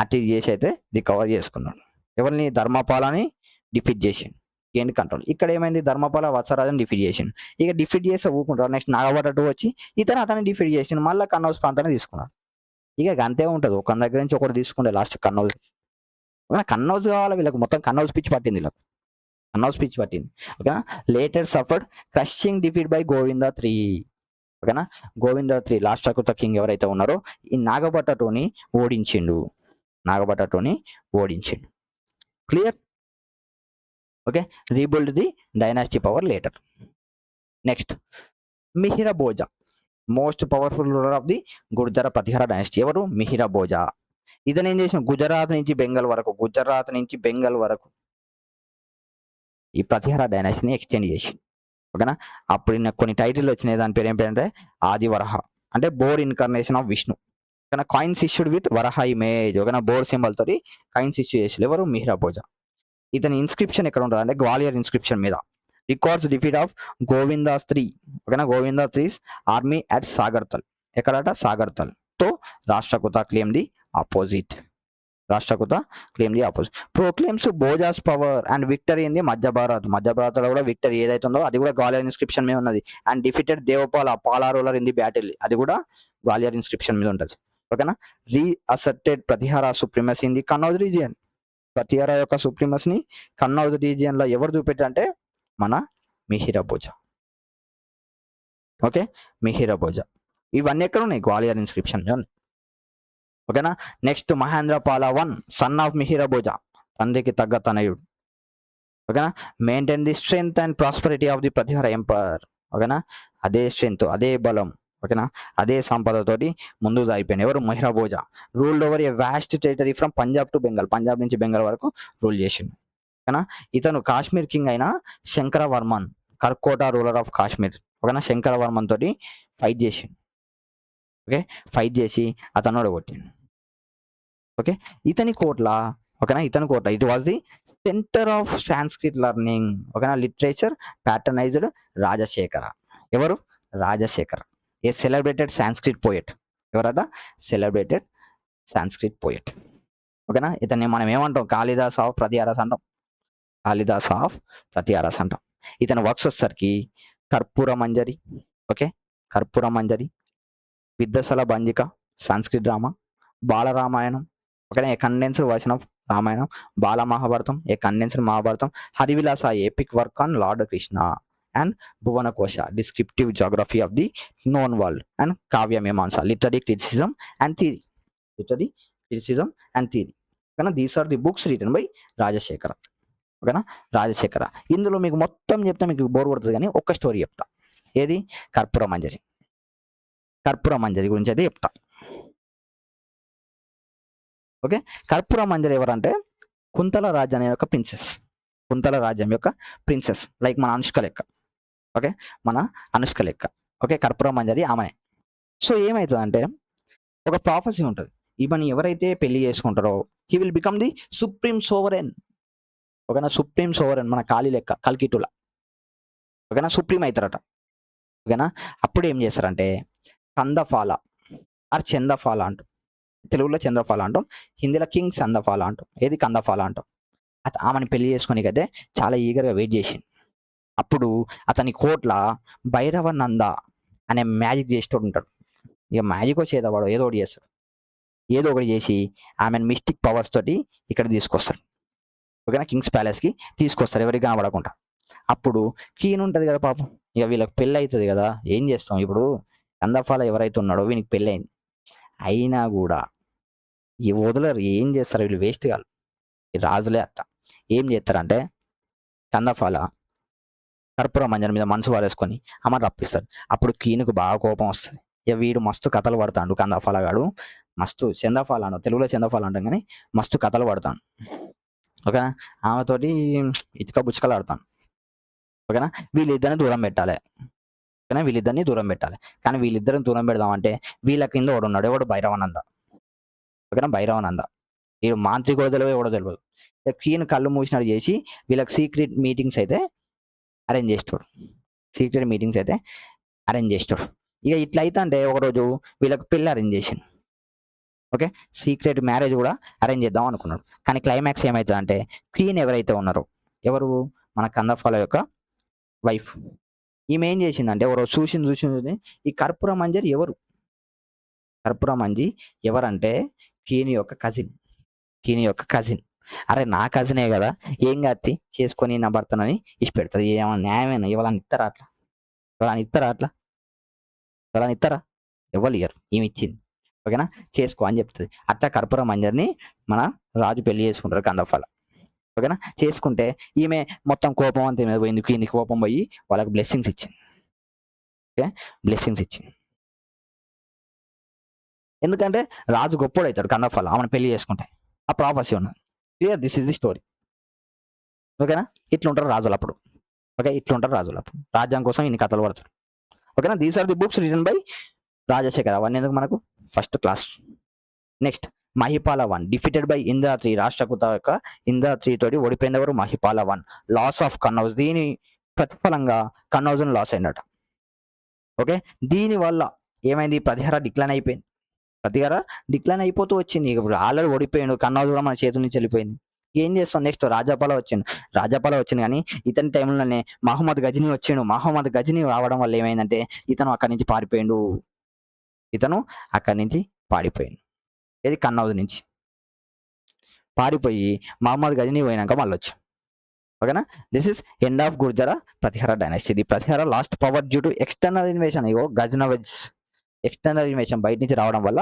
అటు చేసి అయితే రికవర్ చేసుకున్నాడు. ఎవరిని? ధర్మపాలని డిఫీట్ చేసిండు, గెయిన్ కంట్రోల్. ఇక్కడ ఏమైంది? ధర్మపాల వత్సరాజని డిఫీట్ చేసిండు. ఇక డిఫీట్ చేస్తే ఊకుంటారు. నెక్స్ట్ నాగభట్ట 2 వచ్చి అతన్ని డిఫీట్ చేసిండు. మళ్ళీ కన్నౌజ్ ప్రాంతాన్ని తీసుకున్నాడు. ఇక అంతే ఉంటుంది, ఒక దగ్గర నుంచి ఒకటి తీసుకుంటే లాస్ట్ కన్నౌజ్. కన్నౌజ్ కావాలి వీళ్ళకి, మొత్తం కన్నౌజ్ పిచ్చి పట్టింది వీళ్ళకి, కన్నౌజ్ పిచ్చి పట్టింది. ఓకేనా, later suffered crushing defeat by Govinda 3. ఓకేనా, గోవింద 3 లాస్ట్ రాష్ట్రకూట కింగ్ ఎవరైతే ఉన్నారో ఈ నాగభట్ట 2ని ఓడించిండు. Clear. Okay, rebuild the dynasty power later. Next Mihira Bhoja, most powerful ruler of the Gurjara Pratihara dynasty. ఎవరు? మిహిరా భోజా. ఇతను ఏం చేసిన? గుజరాత్ నుంచి బెంగాల్ వరకు ఈ ప్రతిహార డైనాసిటీని ఎక్స్టెండ్ చేసి. ఓకేనా, అప్పుడు నాకు కొన్ని టైటిల్ వచ్చినాయి. దాని పేరు ఏం పేరు అంటే ఆదివరహ, అంటే బోర్ ఇన్కార్నేషన్ ఆఫ్ విష్ణు. ఓకేనా, coins issued with Varaha image. ఓకేనా, బోర్ సింబల్ తోటి కాయిన్స్ ఇష్యూ చేసి. ఎవరు? మిహిరా భోజా. ఇతని ఇన్స్క్రిప్షన్ ఎక్కడ ఉంటుంది అంటే గ్వాలియర్ ఇన్స్క్రిప్షన్ మీద. Records defeat of Govinda 3. ఓకేనా, గోవిందా 3 ఆర్మీ అట్ సాగర్తల్. ఎక్కడట? సాగర్తల్. తో Rashtrakuta claim the opposite. Proclaims Bhoja's power and victory in the Madhya Bharat లో కూడా విక్టరీ ఏదైతే ఉందో అది కూడా గ్వాలియర్ ఇన్స్క్రిప్షన్ మీద ఉన్నది. And defeated Pala ruler in the battle, అది కూడా గ్వాలియర్ ఇన్స్క్రిప్షన్ మీద ఉంటుంది. ఓకేనా, reasserted Pratihara supremacy in the Kannauj region. Pratihara యొక్క సుప్రీమసీని కన్నౌజ్ రీజియన్ లో ఎవరు చూపెట్టారంటే మన మిహిరా భోజా. ఓకే, మిహిరా భోజా. ఇవన్నీ ఎక్కడ ఉన్నాయి? గ్వాలియర్ ఇన్స్క్రిప్షన్. ఓకేనా. Next Mahendrapala one, son of Mihirabhoja, తండ్రికి తగ్గ తనయుడు. ఓకేనా. Maintain the strength and prosperity of the Pratihara empire. ఓకేనా. అదే స్ట్రెంగ్త్, అదే బలం, ఓకేనా, అదే సంపదతోటి ముందుకు సాగిపోయింది. ఎవరు? Mihirabhoja. Ruled over a vast territory from Punjab to Bengal, Punjab నుంచి బెంగాల్ వరకు రూల్ చేసిండు. ఓకేనా. ఇతను కాశ్మీర్ కింగ్ అయిన శంకరవర్మన్, కర్కోట రూలర్ ఆఫ్ కాశ్మీర్, ఓకేనా, శంకరవర్మన్ తోటి ఫైట్ చేసిండు. ఓకే, ఫైట్ చేసి అతను ఓడగొట్టిండు. ఓకే, ఇతని కోట్ల, ఓకేనా, ఇతని కోట్ల it was the centre of Sanskrit learning, ఓకేనా, లిటరేచర్ ప్యాటర్నైజ్డ్ రాజశేఖర. ఎవరు? Rajasekhara, a celebrated Sanskrit poet. ఎవరట? Celebrated Sanskrit poet. ఓకేనా. ఇతన్ని మనం ఏమంటాం? కాళిదాస్ ఆఫ్ ప్రతిహారస్ అంటాం. కాళిదాస్ ఆఫ్ ప్రతిహారస్ అంటాం. ఇతని వర్క్స్ వచ్చేసరికి కర్పూర మంజరి, ఓకే, కర్పూర మంజరి, విద్యసల బంజిక సంస్కృత్ డ్రామా, బాలరామాయణం, ఓకేనా, a condensed version of Ramayana, Bala Mahabharata, a condensed Mahabharata, Harivilasa epic work on Lord Krishna, and Bhuvanakosha descriptive geography of the known world, and Kavya Mimamsa literary criticism and theory, literary criticism and theory. ఓకేనా. These are the books written by Rajasekhara. ఓకేనా, రాజశేఖర. ఇందులో మీకు మొత్తం చెప్తా మీకు bore కొడుతుంది, కానీ ఒక్క స్టోరీ చెప్తా. ఏది? కర్పూర మంజరి. కర్పూర మంజరి గురించి అయితే చెప్తా. ఓకే, కర్పూర మంజరి ఎవరంటే కుంతల రాజ్యం యొక్క ప్రిన్సెస్, కుంతల రాజ్యం యొక్క ప్రిన్సెస్, లైక్ మన అనుష్క లెక్క. ఓకే, మన అనుష్క లెక్క. ఓకే, కర్పూర మంజరి ఆమెనే. సో ఏమవుతుందంటే ఒక ప్రాఫెసీ ఉంటుంది, ఈమెను ఎవరైతే పెళ్లి చేసుకుంటారో he will become the supreme sovereign. ఓకేనా, సుప్రీం సోవరెన్, మన కాళీ లెక్క, కల్కిటుల. ఓకేనా, సుప్రీం అవుతారట. ఓకేనా. అప్పుడు ఏం చేస్తారంటే కందఫాల ఆర్ చందఫాల అంటాం, తెలుగులో చంద్రఫాల అంటాం, హిందీలో కింగ్ చందఫాల అంటాం. ఏది? కందఫాల అంటాం. ఆమెను పెళ్లి చేసుకోనికైతే చాలా ఈగర్గా వెయిట్ చేసింది. అప్పుడు అతని కోట్ల భైరవనంద అనే మ్యాజిక్ చేసేటోడు ఉంటాడు. ఇక మ్యాజిక్ వచ్చేదా వాడు ఏదో ఒకటి చేస్తాడు, ఏదో ఒకటి చేసి ఆమెను మిస్టిక్ పవర్స్ తోటి ఇక్కడ తీసుకొస్తాడు. ఓకేనా, కింగ్స్ ప్యాలెస్కి తీసుకొస్తారు, ఎవరికి కనబడకుండా. అప్పుడు కీన్ ఉంటుంది కదా పాపం, ఇక వీళ్ళకి పెళ్ళి అవుతుంది కదా, ఏం చేస్తాం ఇప్పుడు? కందఫాల ఎవరైతే ఉన్నాడో వీనికి పెళ్ళి అయింది, అయినా కూడా ఈ వదలరు. ఏం చేస్తారు వీళ్ళు? వేస్ట్ కాదు, ఈ రాజులే అట్ట. ఏం చేస్తారంటే కందఫాల కర్పూర మంజరి మీద మనసు వారేసుకొని అమ్మని రప్పిస్తారు. అప్పుడు కీనుకు బాగా కోపం వస్తుంది. ఇక వీడు మస్తు కథలు పడతాడు, కందఫాల గాడు మస్తు, చందఫాల అను తెలుగులో చందఫాల అంటాం కానీ మస్తు కథలు పడతాను. ఓకేనా, ఆమెతోటి ఇటుక బుచ్చుకలు ఆడతాను. ఓకేనా, వీళ్ళిద్దరిని దూరం పెట్టాలి. ఓకేనా, వీళ్ళిద్దరిని దూరం పెట్టాలి. కానీ వీళ్ళిద్దరిని దూరం పెడదామంటే వీళ్ళ కింద ఒకడు ఉన్నాడు, ఎవడు? భైరవానంద. ఓకేనా, భైరవానంద. వీడు మాంత్రికుడో తెలియదు, ఎవడో తెలియదు. క్వీన్ కళ్ళు మూసినట్టు చేసి వీళ్ళకి సీక్రెట్ మీటింగ్స్ అయితే అరేంజ్ చేస్తాడు, సీక్రెట్ మీటింగ్స్ అయితే అరేంజ్ చేస్తాడు. ఇక ఇట్లా అయితే అంటే ఒకరోజు వీళ్ళకి పెళ్ళి అరేంజ్ చేసిండు. ఓకే, సీక్రెట్ మ్యారేజ్ కూడా అరేంజ్ చేద్దాం అనుకున్నాడు. కానీ క్లైమాక్స్ ఏమవుతుంది అంటే క్వీన్ ఎవరైతే ఉన్నారో, ఎవరు? మన కందఫాల యొక్క వైఫ్, ఈమె ఏం చేసిందంటే ఎవరో చూసింది ఈ కర్పూర మంజరి ఎవరు? కర్పూర మంజి ఎవరంటే కీని యొక్క కజిన్, కీని యొక్క కజిన్. అరే నా కజినే కదా, ఏం కత్తి చేసుకొని నా భర్తనని ఇచ్చి పెడుతుంది. ఏమన్నా న్యాయమేనా? ఎవరైనా ఇస్తారా అట్లా? ఎవరైనా ఇస్తారా అట్లా? ఎవరైనా ఇస్తారా? ఎవరు ఇయ్యరు, ఈమె ఇచ్చింది. ఓకేనా, చేసుకో అని చెప్తుంది. అట్లా కర్పూర మంజరిని మన రాజు పెళ్లి చేసుకుంటారు కందఫాల. ఓకేనా, చేసుకుంటే ఈమె మొత్తం కోపం అంతా మీద పోయింది, కీని కోపం పోయి వాళ్ళకి బ్లెస్సింగ్స్ ఇచ్చింది. ఓకే, బ్లెస్సింగ్స్ ఇచ్చింది. ఎందుకంటే రాజు గొప్పోడు అవుతాడు కందఫాల ఆమెను పెళ్లి చేసుకుంటే, ఆ ప్రాపర్సీ ఉన్నది. Clear, this is the story. ఓకేనా, ఇట్లుంటారు రాజులు అప్పుడు. ఓకే, ఇట్లుంటారు రాజులు అప్పుడు, రాజ్యం కోసం ఇన్ని కథలు పడతారు. ఓకేనా, these are the books written by Rajasekhar. అవన్నీ ఎందుకు మనకు? First class. Next Mahipala one, defeated by Indratri, Rashtrakuta యొక్క ఇంద్రాత్రి తోటి ఓడిపోయింది ఎవరు? Mahipala one. Loss of Kannauj, దీని ప్రతిఫలంగా కన్నౌజ్ను లాస్ అయినట. ఓకే, దీని వల్ల ఏమైంది? ప్రతిహార డిక్లైన్ అయిపోయింది, ప్రతిహార డిక్లైన్ అయిపోతూ వచ్చింది. ఇప్పుడు ఆల్రెడీ ఓడిపోయాడు, కన్నౌజ్ కూడా మన చేతుల నుంచి వెళ్ళిపోయింది. ఏం చేస్తాం? నెక్స్ట్ రాజాపాల వచ్చింది కానీ ఇతని టైంలోనే మహమ్మద్ గజనీ వచ్చిండు. మహమ్మద్ గజనీ రావడం వల్ల ఏమైందంటే ఇతను అక్కడి నుంచి పారిపోయిండు, ఏది? కన్నౌజ్ నుంచి పారిపోయి మహమ్మద్ గజనీ పోయినాక మళ్ళీ వచ్చాం. ఓకేనా, this is end of Gurjara Pratihara dynasty. The Pratihara lost power due to external invasion. Eg Ghaznavids external invasion బయట నుంచి రావడం వల్ల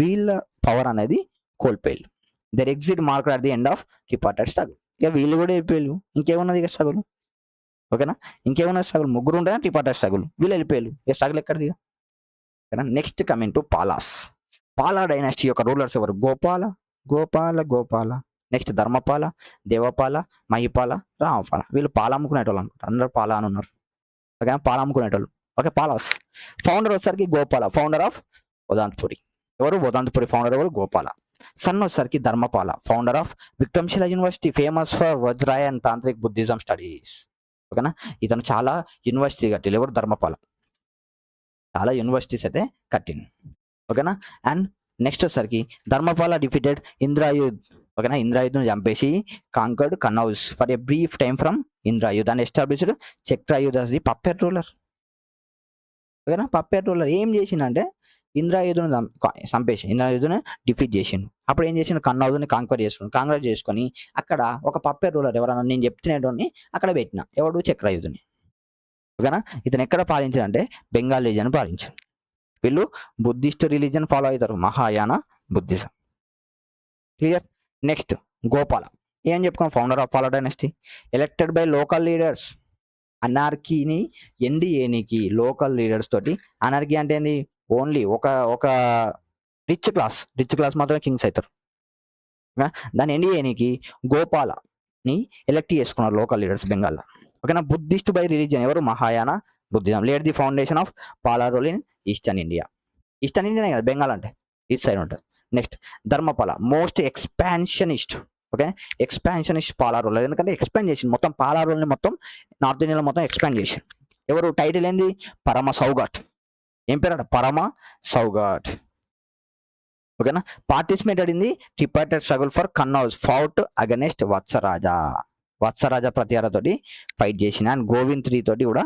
వీళ్ళ పవర్ అనేది కోల్పోయారు. Their exit marked at the end of tripartite struggle. ఇక వీళ్ళు కూడా వెళ్ళిపోయారు, ఇంకేమున్నది ఇక స్ట్రగుల్. ఓకేనా, ఇంకేమున్నది స్ట్రగుల్, ముగ్గురు ఉంటాయా ట్రిపార్టైట్ స్ట్రగుల్, వీళ్ళు వెళ్ళిపోయారు, ఇక స్ట్రగుల్ ఎక్కడిది. ఓకేనా, next coming to Palas. Pala dynasty యొక్క రూలర్స్ ఎవరు? గోపాల. నెక్స్ట్ ధర్మపాల, దేవపాల, మహిపాల, రామపాల. వీళ్ళు పాల అమ్ముకునేటోళ్ళు అనమాట, అందరూ పాల అని ఉన్నారు. ఓకేనా, పాల అమ్ముకునేటోళ్ళు. ఓకే, పాలాస్. ఫౌండర్ వచ్చేసరికి గోపాల, ఫౌండర్ ఆఫ్ వదాంతపురి. ఎవరు? వదాంతపురి ఫౌండర్ ఎవరు? గోపాల. సన్ వచ్చేసరికి Dharmapala, founder of Vikramshila university, famous for Vajrayana and tantric Buddhism studies. ఓకేనా, ఇతను చాలా యూనివర్సిటీ కట్టిలు. ఎవరు? ధర్మపాల. చాలా యూనివర్సిటీస్ అయితే కట్టింది. ఓకేనా, అండ్ నెక్స్ట్ వచ్చేసరికి ధర్మపాల డిఫీటెడ్ ఇంద్రాయుధ్. ఓకేనా, ఇంద్రాయుధ్ను చంపేసి conquered Kannauj for a brief time from Indrayudh and established Chakrayudh as the puppet ruler. ఓకేనా, పప్పెట్ రూలర్ ఏం చేసిండంటే ఇంద్రాయుధుని చంపేసి ఇంద్రాయుధుని డిఫీట్ చేసిండు. అప్పుడు ఏం చేసిండు? కన్నౌజుని కాంకర్ చేసుకొని అక్కడ ఒక పప్పెట్ రూలర్ ఎవరన్నా నేను చెప్తున్నటువంటి అక్కడ పెట్టిన. ఎవడు? చక్రాయుధుని. ఓకేనా, ఇతను ఎక్కడ పాలించాడంటే బెంగాల్ రీజియన్ పాలించాడు. వీళ్ళు బుద్ధిస్ట్ రిలీజన్ ఫాలో అవుతారు, Mahayana Buddhism. Clear. Next Gopala. ఏం చెప్పుకున్నాం? Founder of Pala dynasty, elected by local leaders. అనార్కీని ఎన్డీఏనికి లోకల్ లీడర్స్ తోటి. అనార్కీ అంటే ఏంది? ఓన్లీ ఒక రిచ్ క్లాస్ మాత్రమే కింగ్స్ అవుతారు. దాని ఎన్డీఏనికి గోపాలని ఎలక్ట్ చేసుకున్నారు లోకల్ లీడర్స్ బెంగాల్లో. ఓకేనా, బుద్ధిస్ట్ బై రిలీజన్ ఎవరు? Mahayana Buddhism. Laid the foundation of Pala rule in eastern India. Eastern ఇండియానే కదా బెంగాల్ అంటే, ఈస్ట్ సైడ్ ఉంటుంది. Next Dharmapala, most expansionist. Okay, expansionist Pala ruler. ఎందుకంటే ఎక్స్పాండ్ చేసింది మొత్తం పాలా రూల్ని, మొత్తం నార్త్ ఇండియాలో మొత్తం ఎక్స్పాండ్ చేసింది. ఎవరు? టైటిల్ ఏంది? పరమ సౌగాట్. ఏం పేరు? పరమ సౌగాట్. ఓకేనా, participated in the tripartite struggle for Kannauj, fought against Vatsaraja ప్రత్యారతోటి ఫైట్ చేసిన. అండ్ గోవింద్ 3 తోటి కూడా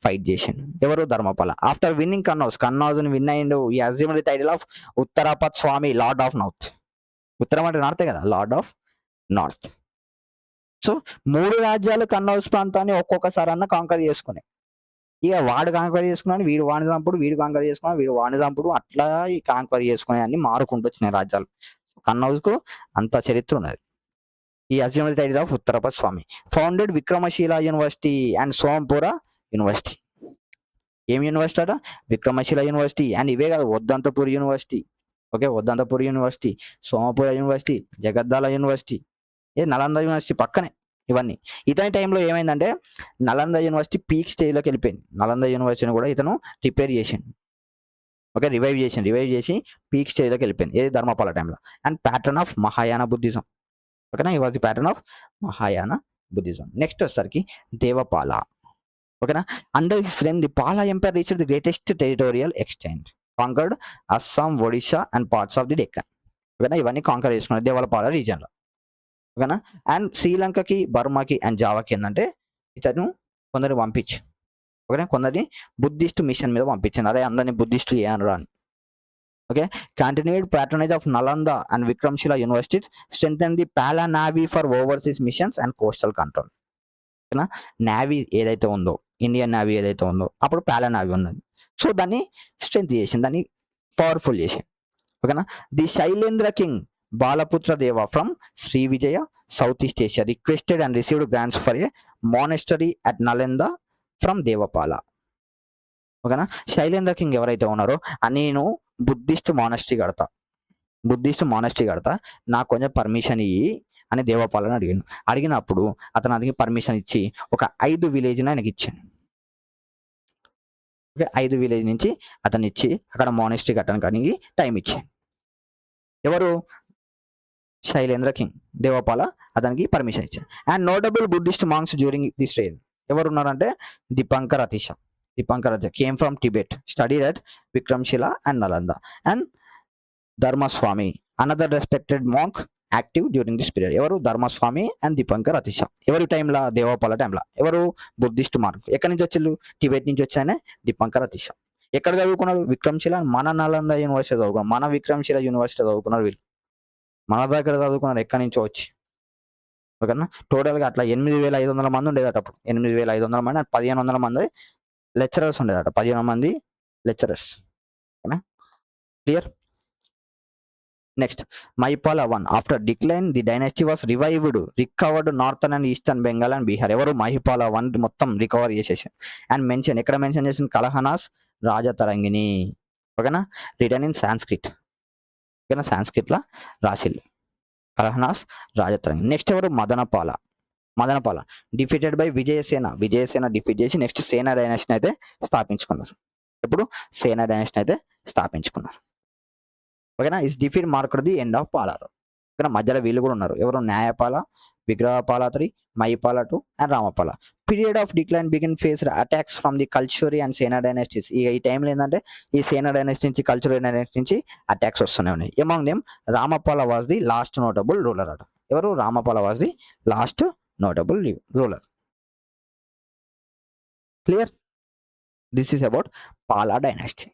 ఫైట్ చేసిండు. ఎవరు? Dharmapala. After winning Kannauj win అయ్యిండు. He assume the title of Uttarapath Swami, lord of north. ఉత్తరం అంటే నార్తే కదా, లార్డ్ ఆఫ్ నార్త్. సో 3 రాజ్యాలు కన్నౌజ్ ప్రాంతాన్ని ఒక్కొక్కసారి అన్న కాంకర్ చేసుకునే. ఇక వాడు కాంకర్ చేసుకున్నాను, వీడు వాణి చంపుడు, వీడు కాంకర్ చేసుకున్నాడు, వీడు వాణి చంపుడు, అట్లా ఈ కాంకర్ చేసుకునే అన్ని మారుకుంటూ వచ్చినాయి రాజ్యాలు. కన్నౌజ్కు అంత చరిత్ర ఉన్నది. He assume the title of Uttarapath Swami. Founded Vikramashila university and Sompura university. ఏం యూనివర్సిటీ అట? విక్రమశిల యూనివర్సిటీ. అండ్ ఇవే కాదు, Vaddantapur university. Okay, Vaddantapur university, Somapura university, Jagaddala university, Nalanda university పక్కనే ఇవన్నీ. ఇతని టైంలో ఏమైందంటే నలంద యూనివర్సిటీ పీక్ స్టేజ్లోకి వెళ్ళిపోయింది. నలంద యూనివర్సిటీని కూడా ఇతను రిపేర్ చేసిండు. ఓకే, రివైవ్ చేసి పీక్ స్టేజ్లోకి వెళ్ళిపోయింది. ఏది? ధర్మపాల టైంలో. And pattern of Mahayana Buddhism. ఓకేనా, ఈ was the pattern of Mahayana Buddhism. Next వచ్చేసరికి దేవపాల. ఓకేనా, under his reign the Pala empire reached the greatest territorial extent, conquered Assam, Odisha and parts of the Deccan. ఓకేనా, ఇవన్నీ కాంకర్ చేసుకున్నారు దేవపాల రీజియన్లో. ఓకేనా, అండ్ శ్రీలంకకి, బర్మాకి అండ్ జావాకి ఏంటంటే ఇతను కొందరిని పంపించి, ఓకేనా, కొందరిని బుద్ధిస్ట్ మిషన్ మీద పంపించాను. అరే అందరినీ బుద్ధిస్టు చేయనరా అని. Okay, continued patronage of Nalanda and Vikramshila universities strengthen the Pala navy for overseas missions and coastal control. ఓకేనా, నావీ ఏదైతే ఉందో, ఇండియన్ నావీ ఏదైతే ఉందో అప్పుడు పాలా నావీ ఉన్నది. సో దాన్ని స్ట్రెంత్ చేసింది, దాన్ని పవర్ఫుల్ చేసింది. ఓకేనా, the Shailendra king Balaputra Deva from Sri Vijaya, south east Asia requested and received grants for a monastery at Nalanda from Devapala. ఓకేనా, శైలేంద్ర కింగ్ ఎవరైతే ఉన్నారో నేను బుద్ధిస్ట్ మానెస్ట్రీ కడతా, నాకు కొంచెం పర్మిషన్ ఇయ్యి అని దేవపాలని అడిగినప్పుడు అతను అతనికి పర్మిషన్ ఇచ్చి ఒక 5 విలేజ్ని ఆయనకి ఇచ్చాను. ఓకే, 5 విలేజ్ నుంచి అతను ఇచ్చి అక్కడ మానెస్ట్రీ కట్టడానికి టైం ఇచ్చాను. ఎవరు? శైలేంద్ర కింగ్. దేవపాల అతనికి పర్మిషన్ ఇచ్చారు. And notable Buddhist monks during this reign ఎవరు ఉన్నారంటే Dipankar Atisha came from Tibet, studied at Vikramshila and Nalanda. And Dharmaswami, another respected monk active during this period. ఎవరు? ధర్మస్వామి అండ్ దీపంకర్ అతిష. ఎవరి టైంలో? దేవపాల టైంలో. ఎవరు? Buddhist mark. ఎక్కడి నుంచి వచ్చిళ్ళు? టిబెట్ నుంచి వచ్చాయనే దీపంకర్ అతిష. ఎక్కడ చదువుకున్నాడు? విక్రమ్శిల. మన నలంద యూనివర్సిటీ చదువుకున్నాడు, మన విక్రమ్శిల యూనివర్సిటీ చదువుకున్నారు వీళ్ళు. మన దగ్గర చదువుకున్నారు ఎక్కడి నుంచో వచ్చి. ఓకేనా, టోటల్గా అట్లా 8,500 మంది ఉండేదట అప్పుడు. 8,500 మంది, 1,500 మంది లెక్చరర్స్ ఉండేదట. 15 మంది లెక్చరర్స్. ఓకేనా, clear. Next Mahipala 1 after decline the dynasty was recovered northern and eastern Bengal and Bihar. ఎవరు? మహిపాల 1 మొత్తం రికవర్ చేసేసారు. అండ్ మెన్షన్ ఎక్కడ మెన్షన్ చేసింది? కలహనాస్ రాజతరంగిణి. ఓకేనా, రిటర్న్ ఇన్ సాంస్క్రిట్. ఓకేనా, సాంస్క్రిట్ లా రాసిల్లు కలహనాస్ రాజతరంగిణి. నెక్స్ట్ ఎవరు? మదనపాల డిఫీటెడ్ బై విజయసేన డిఫీట్ చేసి నెక్స్ట్ సేనా డైనాసిటీని అయితే స్థాపించుకున్నారు. ఇప్పుడు సేనా డైనాసిటీని అయితే స్థాపించుకున్నారు. ఓకేనా, his defeat marked the end of పాలారు. ఓకేనా, మధ్యలో వీళ్ళు కూడా ఉన్నారు. ఎవరు? Nayapala, Vigrahapala 3, Mahipala 2 and Ramapala. Period of decline begin face attacks from the Kalachuri and Sena dynasties. ఈ టైంలో ఏంటంటే ఈ సేనా డైనాసిటీ నుంచి కల్చరీ డైనాసిటీ నుంచి అటాక్స్ వస్తూనే ఉన్నాయి. Among them Ramapala was the last notable ruler అట. ఎవరు? Ramapala was the last notable ruler. Clear, this is about Pala dynasty.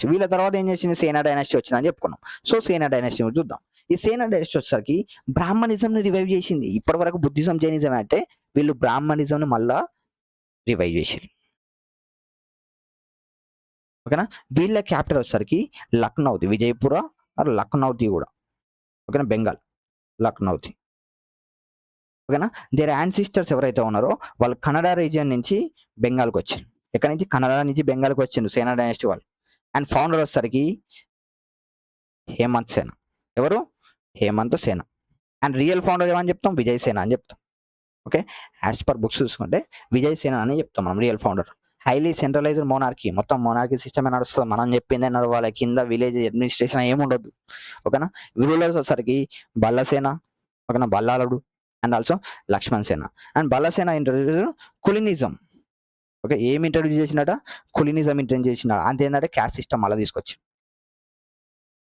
వీళ్ళ తర్వాత ఏం చేసింది? సేనా డైనాసిటీ వచ్చిందని చెప్పుకున్నాం. సో సేనా డైనాసిటీ చూద్దాం. ఈ సేనా డైనాసిటీ వచ్చేసరికి బ్రాహ్మణిజంని రివైవ్ చేసింది. ఇప్పటి వరకు బుద్ధిజం, జైనిజం అంటే వీళ్ళు బ్రాహ్మణిజంని మళ్ళా రివైవ్ చేసింది. ఓకేనా, వీళ్ళ క్యాపిటల్ వచ్చేసరికి లక్నౌతి, విజయపుర ఆర్ లక్నౌతి కూడా. ఓకేనా, బెంగాల్ లక్నౌతి. ఓకేనా, దేర్ యాన్సిస్టర్స్ ఎవరైతే ఉన్నారో వాళ్ళు కన్నడ రీజియన్ నుంచి బెంగాల్కి వచ్చారు. ఎక్కడి నుంచి? కన్నడ నుంచి బెంగాల్కి వచ్చిండు సేనా డైనాసిటీ వాళ్ళు. అండ్ ఫౌండర్ వచ్చేసరికి హేమంత్ సేన. ఎవరు? హేమంత్ సేన. అండ్ రియల్ ఫౌండర్ ఏమని చెప్తాం? విజయసేన అని చెప్తాం. ఓకే, యాజ్ పర్ బుక్స్ చూసుకుంటే విజయసేన అని చెప్తాం మనం real founder. Highly centralised monarchy, మొత్తం మోనార్కీ సిస్టమే నడుస్తుంది. మనం చెప్పిందే నడవాలి, కింద విలేజ్ అడ్మినిస్ట్రేషన్ ఏముండదు. ఓకేనా, రూలర్స్ వచ్చేసరికి బల్లసేన, ఓకేనా, బల్లాలుడు and also Lakshman Sena. And Ballasena introduce Kulinism. Okay, ఏమి ఇంట్రడ్యూస్ చేసినట? కులినిజం ఇంట్రడ్యూస్ చేసిన. అంతేంటంటే క్యాస్ట్ సిస్టమ్ మళ్ళీ తీసుకొచ్చి.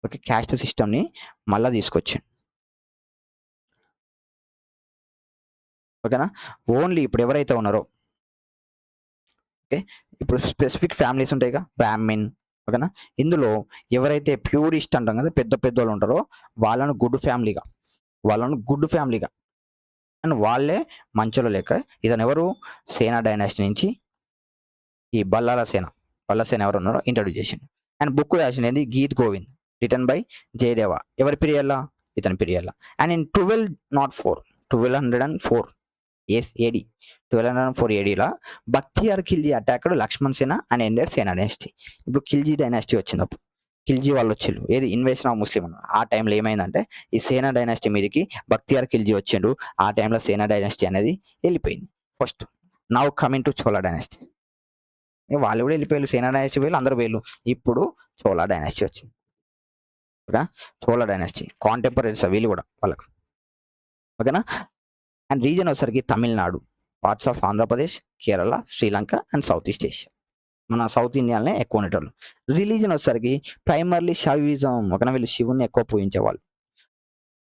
ఓకే, క్యాస్ట్ సిస్టమ్ని మళ్ళీ తీసుకొచ్చి. ఓకేనా, ఓన్లీ ఇప్పుడు ఎవరైతే ఉన్నారో, ఓకే, ఇప్పుడు స్పెసిఫిక్ ఫ్యామిలీస్ ఉంటాయిగా, బ్రాహ్మిన్. ఓకేనా, ఇందులో ఎవరైతే ప్యూరిస్ట్ అంటాం కదా, పెద్ద వాళ్ళు ఉంటారో వాళ్ళను గుడ్ ఫ్యామిలీగా అండ్ వాళ్ళే మంచుల లెక్క. ఇతను ఎవరు? సేనా డైనాసిటీ నుంచి ఈ బల్ల సేన ఎవరు ఉన్నారో ఇంట్రడ్యూస్ చేసిండు. అండ్ బుక్ రాసింది గీత్ గోవింద్, రిటర్న్ బై జయదేవ. ఎవరి పీరియడ్లా? ఇతని పీరియడ్లా. అండ్ ఇన్ 1204 AD 1204 ADలా Bakhtiyar Khilji attacked Lakshman Sena and ended సేనా డైనాసిటీ. ఇప్పుడు ఖిల్జీ డైనాసిటీ వచ్చినప్పుడు ఖిల్జీ వాళ్ళు వచ్చారు. ఏది? Invasion of Muslim. ఆ టైంలో ఏమైందంటే ఈ సేనా డైనాసిటీ మీదకి బక్తియార్ ఖిల్జీ వచ్చిండు. ఆ టైంలో సేనా డైనాసిటీ అనేది వెళ్ళిపోయింది. First now coming to Chola dynasty. వాళ్ళు కూడా వెళ్ళిపోయారు, సేనా డైనాసిటీ వీళ్ళు అందరూ వీళ్ళు. ఇప్పుడు చోళా డైనాసిటీ వచ్చింది. ఓకే, చోళా డైనాసిటీ కాంటెంపరీస్ వీళ్ళు కూడా వాళ్ళకు. ఓకేనా, అండ్ రీజన్ వచ్చేసరికి Tamil Nadu, parts of Andhra Pradesh, Kerala, Sri Lanka and South east Asia. మన సౌత్ ఇండియాలోనే ఎక్కువ ఉండేటోళ్ళు. రిలీజన్ వచ్చేసరికి ప్రైమర్లీ శైవిజం. ఓకేనా, వీళ్ళు శివుని ఎక్కువ పూజించేవాళ్ళు.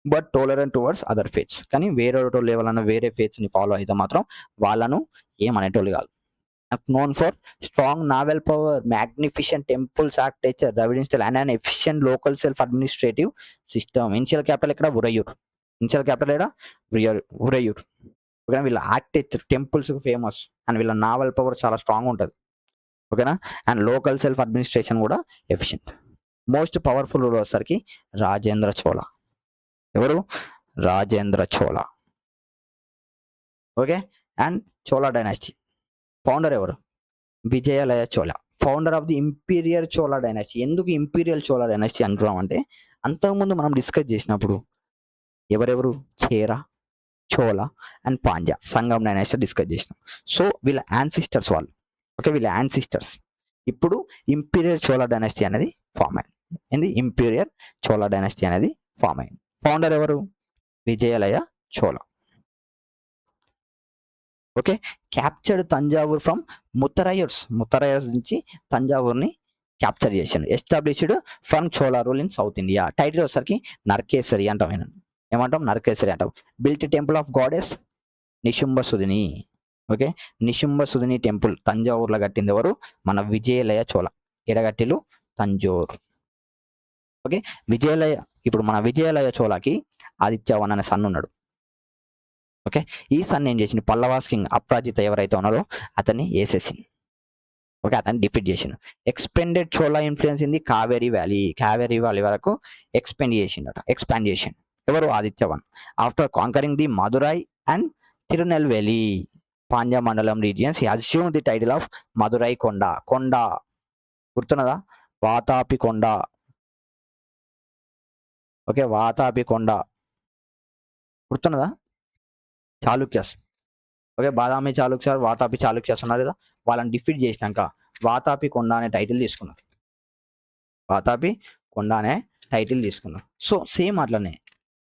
But tolerant towards other faiths. కానీ వేరే లెవెల్ వేరే ఫేత్స్ని ఫాలో అయితే మాత్రం వాళ్ళను ఏమనేటోళ్ళు కాదు. known for strong naval power, magnificent temples architecture, Dravidian style and an efficient local self-administrative system. Initial capital ఇక్కడ ఉరయూర్. ఓకేనా, వీళ్ళ ఆర్కిటెక్చర్ టెంపుల్స్ ఫేమస్ అండ్ వీళ్ళ నావల్ పవర్ చాలా స్ట్రాంగ్ ఉంటుంది. ఓకేనా, అండ్ లోకల్ సెల్ఫ్ అడ్మినిస్ట్రేషన్ కూడా ఎఫిషియంట్. మోస్ట్ పవర్ఫుల్ రూలర్ వచ్చేసరికి రాజేంద్ర చోళ. ఎవరు? Rajendra Chola. Okay, and Chola dynasty founder ఎవరు? Vijayalaya Chola, founder of the imperial Chola dynasty. ఎందుకు ఇంపీరియల్ చోళా డైనాసిటీ అంటున్నాం అంటే అంతకుముందు మనం డిస్కస్ చేసినప్పుడు ఎవరెవరు? Chera, Chola and Pandya, Sangam dynasty discuss చేసినాం. సో వీళ్ళ యాన్సిస్టర్స్ వాళ్ళు. ఓకే, వీళ్ళ యాన్సిస్టర్స్. ఇప్పుడు ఇంపీరియల్ చోళా డైనాసిటీ అనేది ఫామ్ అయింది. ఏంది? ఇంపీరియల్ చోళా డైనాసిటీ అనేది ఫామ్ అయింది. ఫౌండర్ ఎవరు? Vijayalaya Chola. Okay, captured Thanjavur from Muttarayars నుంచి తంజావూర్ని క్యాప్చర్ చేశాను. Established from Chola rule in south India. Title వచ్చేసరికి నరకేసరి అంటాం. ఏమంటాం? నరకేసరి అంటాం. Built temple of goddess Nishumbhasudini. Okay, Nishumbhasudini temple తంజావూర్లో కట్టింది ఎవరు? మన విజయలయ చోళ. ఎడగట్టిలు తంజోర్. ఓకే, విజయలయ. ఇప్పుడు మన విజయలయ చోళకి ఆదిత్యవన్ అనే సన్ ఉన్నాడు. ఓకే, ఈ సన్ ఏం చేసింది? పల్లవాస్ కింగ్ అప్రాజిత ఎవరైతే ఉన్నారో అతన్ని వేసేసింది. ఓకే, అతను డిఫీట్ చేసిండు. Expanded Chola influence in the Kaveri valley వరకు ఎక్స్పాండ్ చేసిండు. ఎవరు? Aditya one. After conquering the Madurai and Tirunelveli Pandya mandalam regions he assume the title of Madurai Konda గుర్తున్నదా? వాతాపి కొండ. ఓకే, వాతాపి కొండ గుర్తున్నదా? చాళుక్యస్. ఓకే, బాదామి చాళుక్యస్, వాతాపి చాళుక్యస్ ఉన్నారు కదా, వాళ్ళని డిఫీట్ చేసినాక వాతాపి కొండ అనే టైటిల్ తీసుకున్నారు. సో సేమ్ అట్లనే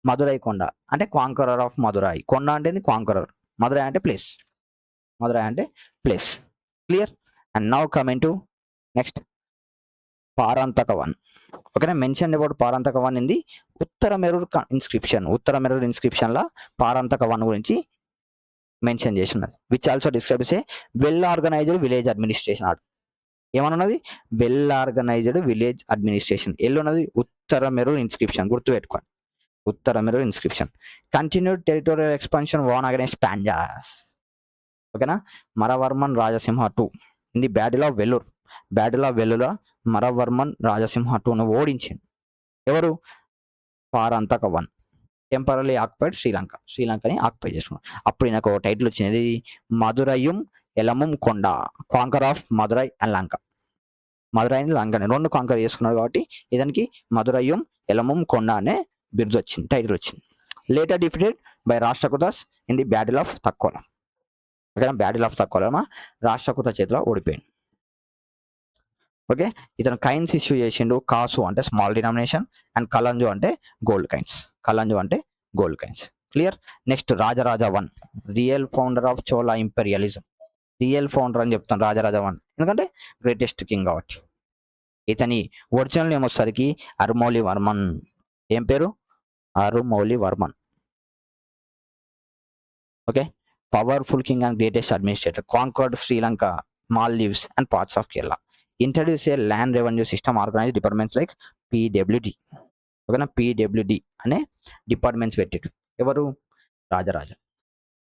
మదురై కొండ అంటే కాంకరర్ ఆఫ్ మదురై. కొండ అంటే కాంకరర్, మదురై అంటే place. Clear? And now coming to next Parantaka one. ఓకేనా, mention about Parantaka one in the Uttara Merur inscription లా పారంతకవన్ గురించి మెన్షన్ చేసినది. Which also describes a well organised village administration. ఏమన్నది? Well organised village administration. ఎల్లున్నది ఉత్తర మెరూర్ ఇన్స్క్రిప్షన్, గుర్తుపెట్టుకోండి. Uttara Merur inscription. Continued territorial expansion won against Pandyas. ఓకేనా, Maravarman Rajasimha 2 in the battle of Vellore Maravarman Rajasimha 2ను ఓడించింది. ఎవరు? పారంతకవన్. టెంపరరీ ఆక్యుపైడ్ శ్రీలంకని ఆక్యుపై చేసుకున్నాడు. అప్పుడు నాకు టైటిల్ వచ్చినది మదురైయుం ఎలముం కొండ, కాంకర్ ఆఫ్ మదురై అండ్ లంక. మదురైని లంకని రెండు కాంకర్ చేసుకున్నాడు కాబట్టి ఇతనికి మదురైయుం ఎలముం కొండ అనే బిరుదు వచ్చింది, టైటిల్ వచ్చింది. Later defeated by Rashtrakutas in the battle of Takkolam. ఓకేనా, బ్యాటిల్ ఆఫ్ తక్కోలం రాష్ట్రకూత చేతిలో ఓడిపోయింది. ఓకే, ఇతను కైన్స్ ఇష్యూ చేసిండు. కాసు అంటే స్మాల్ డినామినేషన్ అండ్ కలంజు అంటే gold coins. Clear? Next Rajaraja 1, real founder of Chola imperialism. Real founder అని చెప్తాను రాజరాజ 1, ఎందుకంటే గ్రేటెస్ట్ కింగ్ కాబట్టి. ఇతని ఒరిజినల్ నేమ్ వచ్చేసరికి అరుమౌళివర్మన్. ఏం పేరు? Arumolivarman. Okay, powerful king and greatest administrator. Conquered Sri Lanka, Maldives and parts of Kerala. Introduce a land revenue system, organise departments like PWD. ఓకేనా, PWD అనే డిపార్ట్మెంట్స్ పెట్టాడు. ఎవరు? Rajaraja.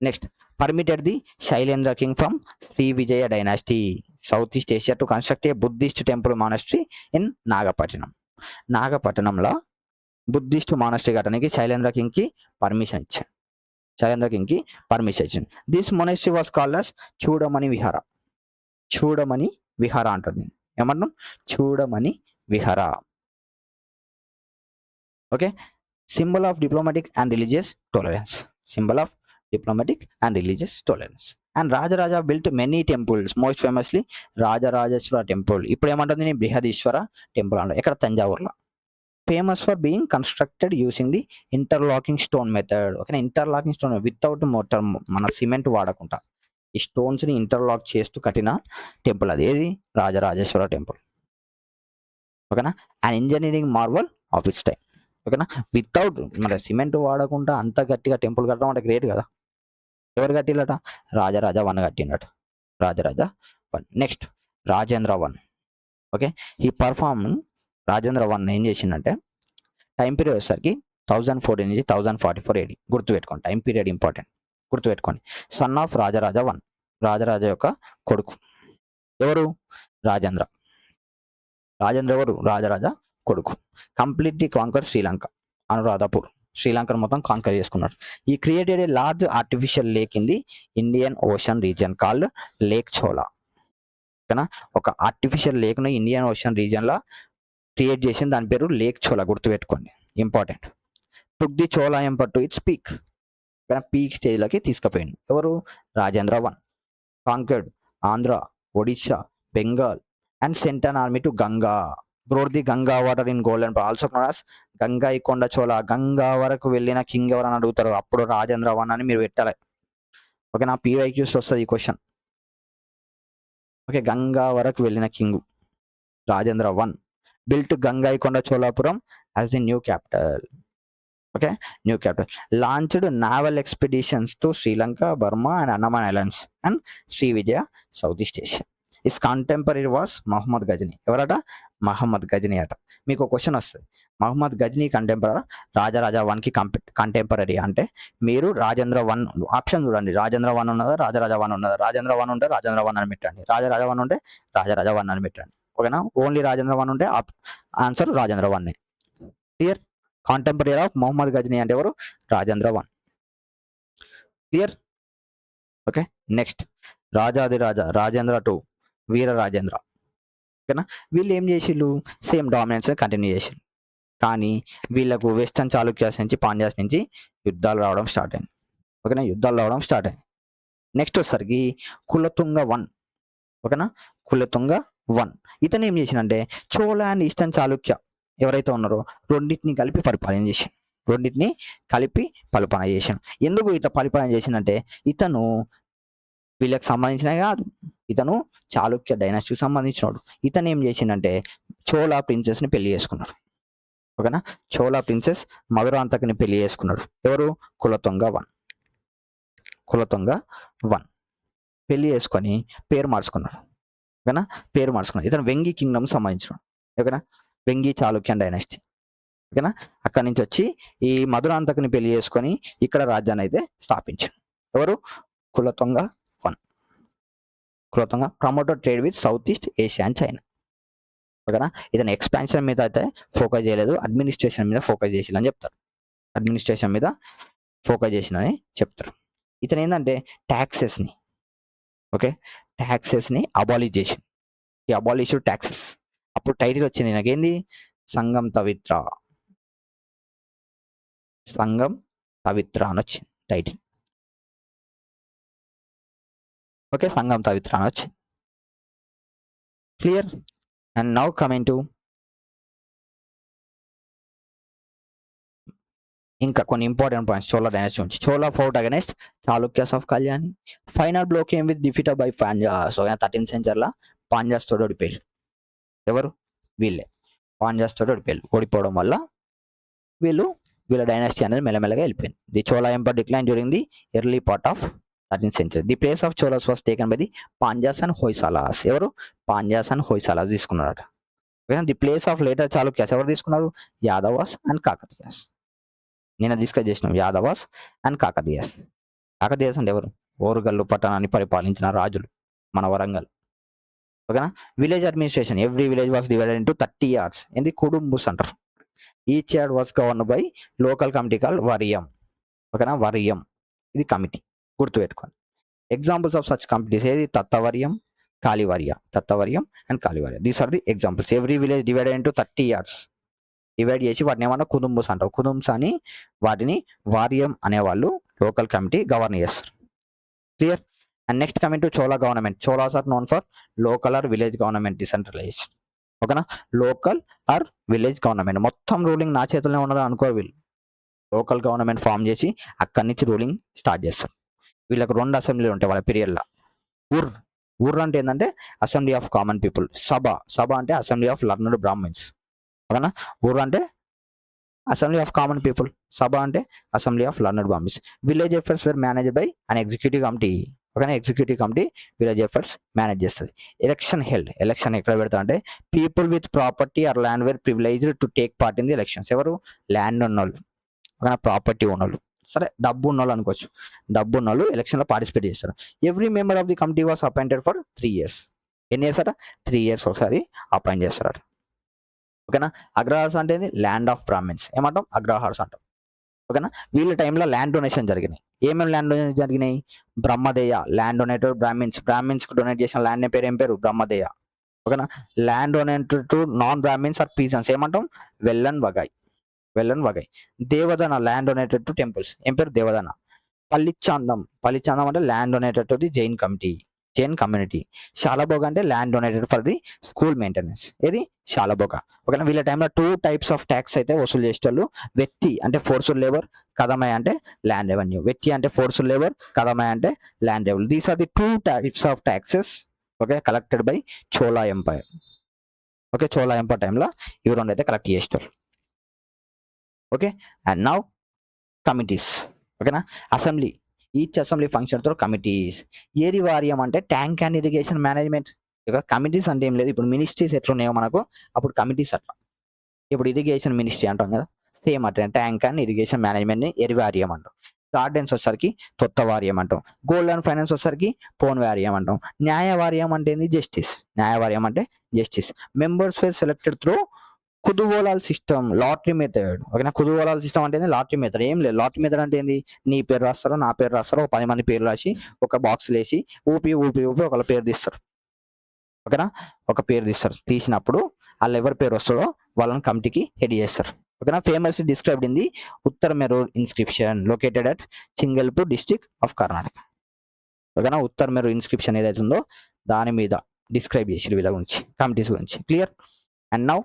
Next permitted the Shailendra king from Sri Vijaya dynasty South east Asia to construct a Buddhist temple monastery in నాగపట్నంలో Buddhist monastery కట్టడానికి Shailendra కింగ్కి permission ఇచ్చాడు. This monastery was called as Chudamani Vihara అంటుంది. ఏమన్నాం? చూడమణి Vihara. Okay, symbol of diplomatic and religious tolerance. And Rajaraja built many temples, most famously Rajarajeshwara temple. ఇప్పుడు ఏమంటుంది? Brihadeeswara temple అంట. ఇక్కడ తంజావూరులో. Famous for being constructed using the interlocking stone method. ఓకేనా, interlocking stone without mortar, మన cement వాడకుండా ఈ స్టోన్స్ని ఇంటర్లాక్ చేస్తూ కట్టిన టెంపుల్ అది. ఏది? రాజరాజేశ్వర టెంపుల్. ఓకేనా, and engineering marvel of its time. ఓకేనా, వితౌట్ మన సిమెంట్ వాడకుండా అంత గట్టిగా టెంపుల్ కట్టడం అంటే గ్రేట్ కదా. ఎవరు కట్టిలట? రాజరాజ 1 కట్టినట. రాజరాజ 1. నెక్స్ట్ రాజేంద్ర 1. ఓకే, ఈ పర్ఫార్మ్ రాజేంద్ర 1 ఏం చేసిందంటే టైం పీరియడ్ వచ్చేసరికి 1014 నుంచి 1044 AD. గుర్తుపెట్టుకోండి, టైం పీరియడ్ ఇంపార్టెంట్, గుర్తుపెట్టుకోండి. సన్ ఆఫ్ రాజరాజ 1, రాజరాజ యొక్క కొడుకు. ఎవరు? రాజేంద్ర ఎవరు? రాజరాజ కొడుకు. కంప్లీట్లీ కాంకర్ శ్రీలంక, అనురాధపూర్, శ్రీలంకను మొత్తం కాంకర్ చేసుకున్నాడు. He created a large artificial lake in the Indian Ocean region called lake Chola. ఓకేనా, ఒక ఆర్టిఫిషియల్ లేక్ను ఇండియన్ ఓషన్ రీజియన్లో క్రియేట్ చేసిన దాని పేరు లేక్ చోళా, గుర్తుపెట్టుకోండి, important. Took the Chola empire to its peak స్టేజ్లోకి తీసుకుపోయింది. ఎవరు? Rajendra 1. Conquered Andhra, Odisha, Bengal and sent an army to Ganga. Brought the Ganga water in golden, also known as Ganga Konda Chola. Ganga వరకు వెళ్ళిన కింగ్ ఎవరని అడుగుతారు, అప్పుడు రాజేంద్ర 1 అని మీరు పెట్టాలి. ఓకే, నా PYQs వస్తుంది ఈ క్వశ్చన్. ఓకే, గంగా వరకు వెళ్ళిన king Rajendra 1. Built Gangaikonda Cholapuram as the new capital. Okay, new capital. Launched naval expeditions to Sri Lanka, Burma and Andaman islands and Shri Vijaya south east Asia. Is contemporary was Mohammad Ghazni. ఎవరట? మహమ్మద్ గజనీ అట. మీకు క్వశ్చన్ వస్తుంది, మహమ్మద్ గజనీ కంటెంపరీ, రాజరాజ 1కి కంటెంపరీ అంటే మీరు రాజేంద్ర 1 ఆప్షన్ చూడండి. రాజేంద్ర 1 ఉన్నదా, రాజరాజ 1 ఉన్నదా? రాజేంద్ర 1 ఉంటే రాజేంద్ర 1 అని పెట్టండి, రాజరాజ 1 ఉంటే రాజరాజ 1 అని పెట్టండి. ఓకేనా? ఓన్లీ రాజేంద్ర 1 ఉంటే answer Rajendra 1. Clear? Contemporary of Mohammad Ghazni అంటే ఎవరు? Rajendra 1. Clear? Okay. Next Rajadhiraja Rajendra 2, Vira Rajendra. ఓకేనా? వీళ్ళు ఏం చేసిళ్ళు? సేమ్ డామినెన్స్ కంటిన్యూ చేసిళ్ళు. కానీ వీళ్ళకు వెస్టర్న్ చాళుక్యాస్ నుంచి, పాండ్యాస్ నుంచి యుద్ధాలు రావడం స్టార్ట్ అయింది. ఓకేనా? యుద్ధాలు రావడం స్టార్ట్ అయింది. నెక్స్ట్ వచ్చేసరికి కులతుంగ 1. ఓకేనా? కులతుంగ 1 ఇతను ఏం చేసిందంటే చోళ అండ్ ఈస్టర్న్ చాళుక్య ఎవరైతే ఉన్నారో రెండింటిని కలిపి పరిపాలన చేసిండు. రెండింటిని కలిపి పరిపాలన చేసిండు. ఎందుకు ఇట్లా పరిపాలన చేసిందంటే ఇతను వీళ్ళకి సంబంధించిన కాదు, ఇతను చాళుక్య డైనాస్టీకి సంబంధించినోడు. ఇతను ఏం చేసిందంటే చోళ ప్రిన్సెస్ని పెళ్లి చేసుకున్నాడు. ఓకేనా? చోళ ప్రిన్సెస్ మధురాంతకని పెళ్లి చేసుకున్నాడు. ఎవరు? కులతుంగ 1. కులతుంగ 1 పెళ్లి చేసుకొని పేరు మార్చుకున్నాడు. ఓకేనా? పేరు మార్చుకున్నాడు. ఇతను వెంగి కింగ్డమ్ సంబంధించినాడు. ఓకేనా? వెంగి చాళుక్యన్ డైనాసిటీ. ఓకేనా? అక్కడి నుంచి వచ్చి ఈ మధురాంతకుని పెళ్లి చేసుకొని ఇక్కడ రాజ్యాన్ని అయితే స్థాపించాడు. ఎవరు? Kulothunga 1. Kulothunga promoted trade with south east Asia and China. ఓకేనా? ఇతను ఎక్స్పాన్షన్ మీద అయితే ఫోకస్ చేయలేదు, అడ్మినిస్ట్రేషన్ మీద ఫోకస్ చేసిందని చెప్తారు. అడ్మినిస్ట్రేషన్ మీద ఫోకస్ చేసిందని చెప్తారు. ఇతను ఏంటంటే ట్యాక్సెస్ని, ఓకే, ట్యాక్సెస్ని అబాలిష్ చేసింది. ఈ అబాలిష్ ట్యాక్సెస్. అప్పుడు టైటిల్ వచ్చింది నాకేంది? సంగం తవిత్ర. సంగం తవిత్ర అని వచ్చింది టైటిల్. ఓకే, సంగం తవిత్ర అని వచ్చింది. Clear? And now coming to ఇంకా కొన్ని ఇంపార్టెంట్ పాయింట్స్ చోళ డైనాసిటీ నుంచి. Chola fought against Chalukyas of Kalyani. Final blow came with defeated by Pandyas. 13th సెంచరీలో పాండ్యాస్ తోటి ఓడిపోయారు. ఎవరు? వీళ్ళే పాండ్యాస్ తోటి ఓడిపోవడం వల్ల వీళ్ళ డైనాసిటీ అనేది మెల్లమెల్లగా వెళ్ళిపోయింది. The Chola empire decline during the early part of 13th century. The place of Cholas was taken by the Pandyas and Hoysalas. ఎవరు? పాండ్యాస్ అండ్ హొయసాలాస్ తీసుకున్నారట. The place of later Chalukyas ఎవరు తీసుకున్నారు? యాదవాస్ అండ్ కాకతీయాస్. నేను డిస్కస్ చేసినాం యాదవాస్ అండ్ కాకతీయాస్. కాకతీయాస్ అంటే ఎవరు? ఓరుగల్లు పట్టణాన్ని పరిపాలించిన రాజులు మన వరంగల్. ఓకేనా? Village administration, every village was divided into 30 yards. ఏంది? కుడుంబుస్ అంటారు. Each yard was govern by local committee call variyam. ఓకేనా? వరియం ఇది కమిటీ, గుర్తుపెట్టుకోండి. ఎగ్జాంపుల్స్ ఆఫ్ సచ్ కమిటీస్ ఏది? తత్తవర్యం, కాళీవర్య. తత్తవర్యం అండ్ కాళీవర్య, these are the examples. Every village divided into 30 yards. Divide చేసి వాటిని ఏమన్నా కుదుంబుస్ అంటారు. కుదుంబ్స్ అని వాటిని వారియం అనేవాళ్ళు లోకల్ కమిటీ గవర్న్ చేస్తారు. Clear? And next coming to Chola government. Cholas are known for local or village government decentralised. ఓకేనా? Local or village government. మొత్తం రూలింగ్ నా చేతుల్లోనే ఉన్నదని అనుకోరు వీళ్ళు. లోకల్ గవర్నమెంట్ ఫామ్ చేసి అక్కడి నుంచి రూలింగ్ స్టార్ట్ చేస్తారు. వీళ్ళకి 2 అసెంబ్లీలు ఉంటాయి వాళ్ళ పీరియడ్లో. ఊర్ అంటే ఏంటంటే assembly of common people. Sabha అంటే అసెంబ్లీ ఆఫ్ లర్నడ్ బ్రాహ్మణ్స్. ఓకేనా? ఊర్ అంటే assembly of common people, sabha అంటే assembly of learned Brahmans. Village affairs were managed by an executive committee. ఓకేనా? Executive committee village affairs manage చేస్తుంది. Election held. ఎలక్షన్ ఎక్కడ పెడతారంటే people with property or land were privileged to take part in the elections. ఎవరు? Land ఉన్నోళ్ళు, ఓకేనా? Property ఉన్నోళ్ళు, సరే డబ్బు ఉన్నోళ్ళు అనుకోవచ్చు. డబ్బు ఉన్నోళ్ళు ఎలక్షన్లో పార్టిసిపేట్ చేస్తారు. Every member of the committee was appointed for 3 years. ఎన్ని ఇయర్స్ అట? 3 years ఒకసారి అపాయింట్ చేస్తారట. ఓకేనా? అగ్రహార్స్ అంటే ల్యాండ్ ఆఫ్ బ్రాహ్మిన్స్. ఏమంటాం? అగ్రహార్స్ అంటాం. ఓకేనా? వీళ్ళ టైంలో ల్యాండ్ డొనేషన్ జరిగినాయి. ఏమేమి ల్యాండ్ డొనేషన్ జరిగినాయి? బ్రహ్మదేయ ల్యాండ్ డొనేటెడ్ బ్రాహ్మిన్స్కి డొనేట్ చేసిన ల్యాండ్ పేరు ఏం పేరు? బ్రహ్మదేయ. ఓకేనా? Land donated to non Brahmins or peasants. ఏమంటాం? Vellan vagai. Devadana land donated to temples. ఏం పేరు? దేవదన. పల్లిచాందం అంటే land donated to the Jain community. Shalabhoga అంటే land donated for the school maintenance. ఏది? శాలబోగ. ఓకేనా? వీళ్ళ టైంలో 2 types ఆఫ్ ట్యాక్స్ అయితే వసూలు చేసేటోళ్ళు. వెట్టి అంటే ఫోర్సుల్ లేబర్, కదమయ అంటే ల్యాండ్ రెవెన్యూ. వెట్టి అంటే ఫోర్సుల్ లేబర్, కదమయ అంటే land revenue. These are the 2 types of taxes, okay, collected by Chola empire. Okay, Chola empire టైంలో ఇవి 2 అయితే కలెక్ట్ చేస్తారు. Okay, and now committees. ఓకేనా? అసెంబ్లీ, ఈచ్ అసెంబ్లీ ఫంక్షన్ తో కమిటీస్. ఏరి వారియం అంటే ట్యాంక్ అండ్ ఇరిగేషన్ మేనేజ్మెంట్. ఇక కమిటీస్ అంటే ఏం లేదు, ఇప్పుడు మినిస్ట్రీస్ ఎట్లున్నాయో మనకు అప్పుడు కమిటీస్ అట్లా. ఇప్పుడు ఇరిగేషన్ మినిస్ట్రీ అంటాం కదా, సేమ్ అట్లా ట్యాంక్ అండ్ ఇరిగేషన్ మేనేజ్మెంట్ని ఎరివారియం అంటాం. గార్డెన్స్ వచ్చేసరికి తొత్త వార్యం అంటాం. గోల్డ్ అండ్ ఫైనాన్స్ వచ్చేసరికి పోన్ వార్యం అంటాం. న్యాయవార్యం అంటే ఏంది? జస్టిస్. న్యాయవార్యం అంటే justice. Members were selected through kudavolai system, lottery method. ఓకేనా, కుదువోలాల్ సిస్టమ్ అంటే లాటరీ మెథడ్. ఏం లేదు, లాటరీ మెథడ్ అంటే ఏంది? నీ పేరు రాస్తారో నా పేరు రాస్తారో 10 మంది పేరు రాసి ఒక బాక్స్ వేసి ఊపి ఊపి ఊపి ఒకళ్ళ పేరు తీస్తారు. ఓకేనా, ఒక పేరు తీస్తారు. తీసినప్పుడు వాళ్ళు ఎవరి పేరు వస్తుందో వాళ్ళని కమిటీకి హెడ్ చేస్తారు. ఓకేనా, famous described in the Uttaramerur inscription located at Chingleput district of Karnataka. ఓకేనా, ఉత్తర్ మెరూర్ ఇన్స్క్రిప్షన్ ఏదైతే ఉందో దాని మీద డిస్క్రైబ్ చేసి వీళ్ళ గురించి, కమిటీస్ గురించి. Clear? And now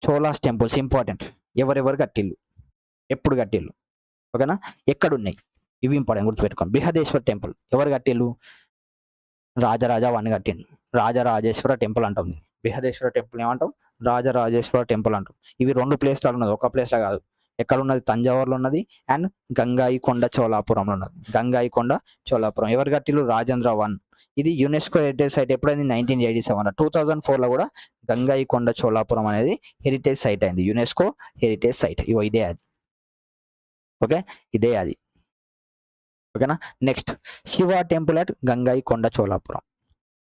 Cholas temples important. ఎవరెవరు కట్టిల్లు, ఎప్పుడు కట్టిల్లు, ఓకేనా, ఎక్కడున్నాయి, ఇవి ఇంపార్టెంట్ గుర్తుపెట్టుకోండి. బృహదేశ్వర్ టెంపుల్ ఎవరు కట్టిల్లు? రాజరాజ 1 కట్టిండు. రాజరాజేశ్వర టెంపుల్ అంటాం. బృహదేశ్వర టెంపుల్ ఏమంటాం? రాజరాజేశ్వర టెంపుల్ అంటాం. ఇవి 2 ప్లేస్లో ఉన్నది, ఒక ప్లేస్లో కాదు. ఎక్కడ ఉన్నది? తంజావూరులో ఉన్నది అండ్ గంగాయికొండ చోళాపురంలో ఉన్నది. గంగాయికొండ చోళాపురం ఎవరు కట్టిల్లు? రాజేంద్ర 1. ఇది యునెస్కో హెరిటేజ్ సైట్ ఎప్పుడైంది? 1987. 2004లో కూడా గంగాయికొండ చోళాపురం అనేది హెరిటేజ్ సైట్ అయింది, యునెస్కో హెరిటేజ్ సైట్. ఇవో ఇదే అది. ఓకే, ఇదే అది. ఓకేనా, next Shiva temple at Gangaikonda Cholapuram.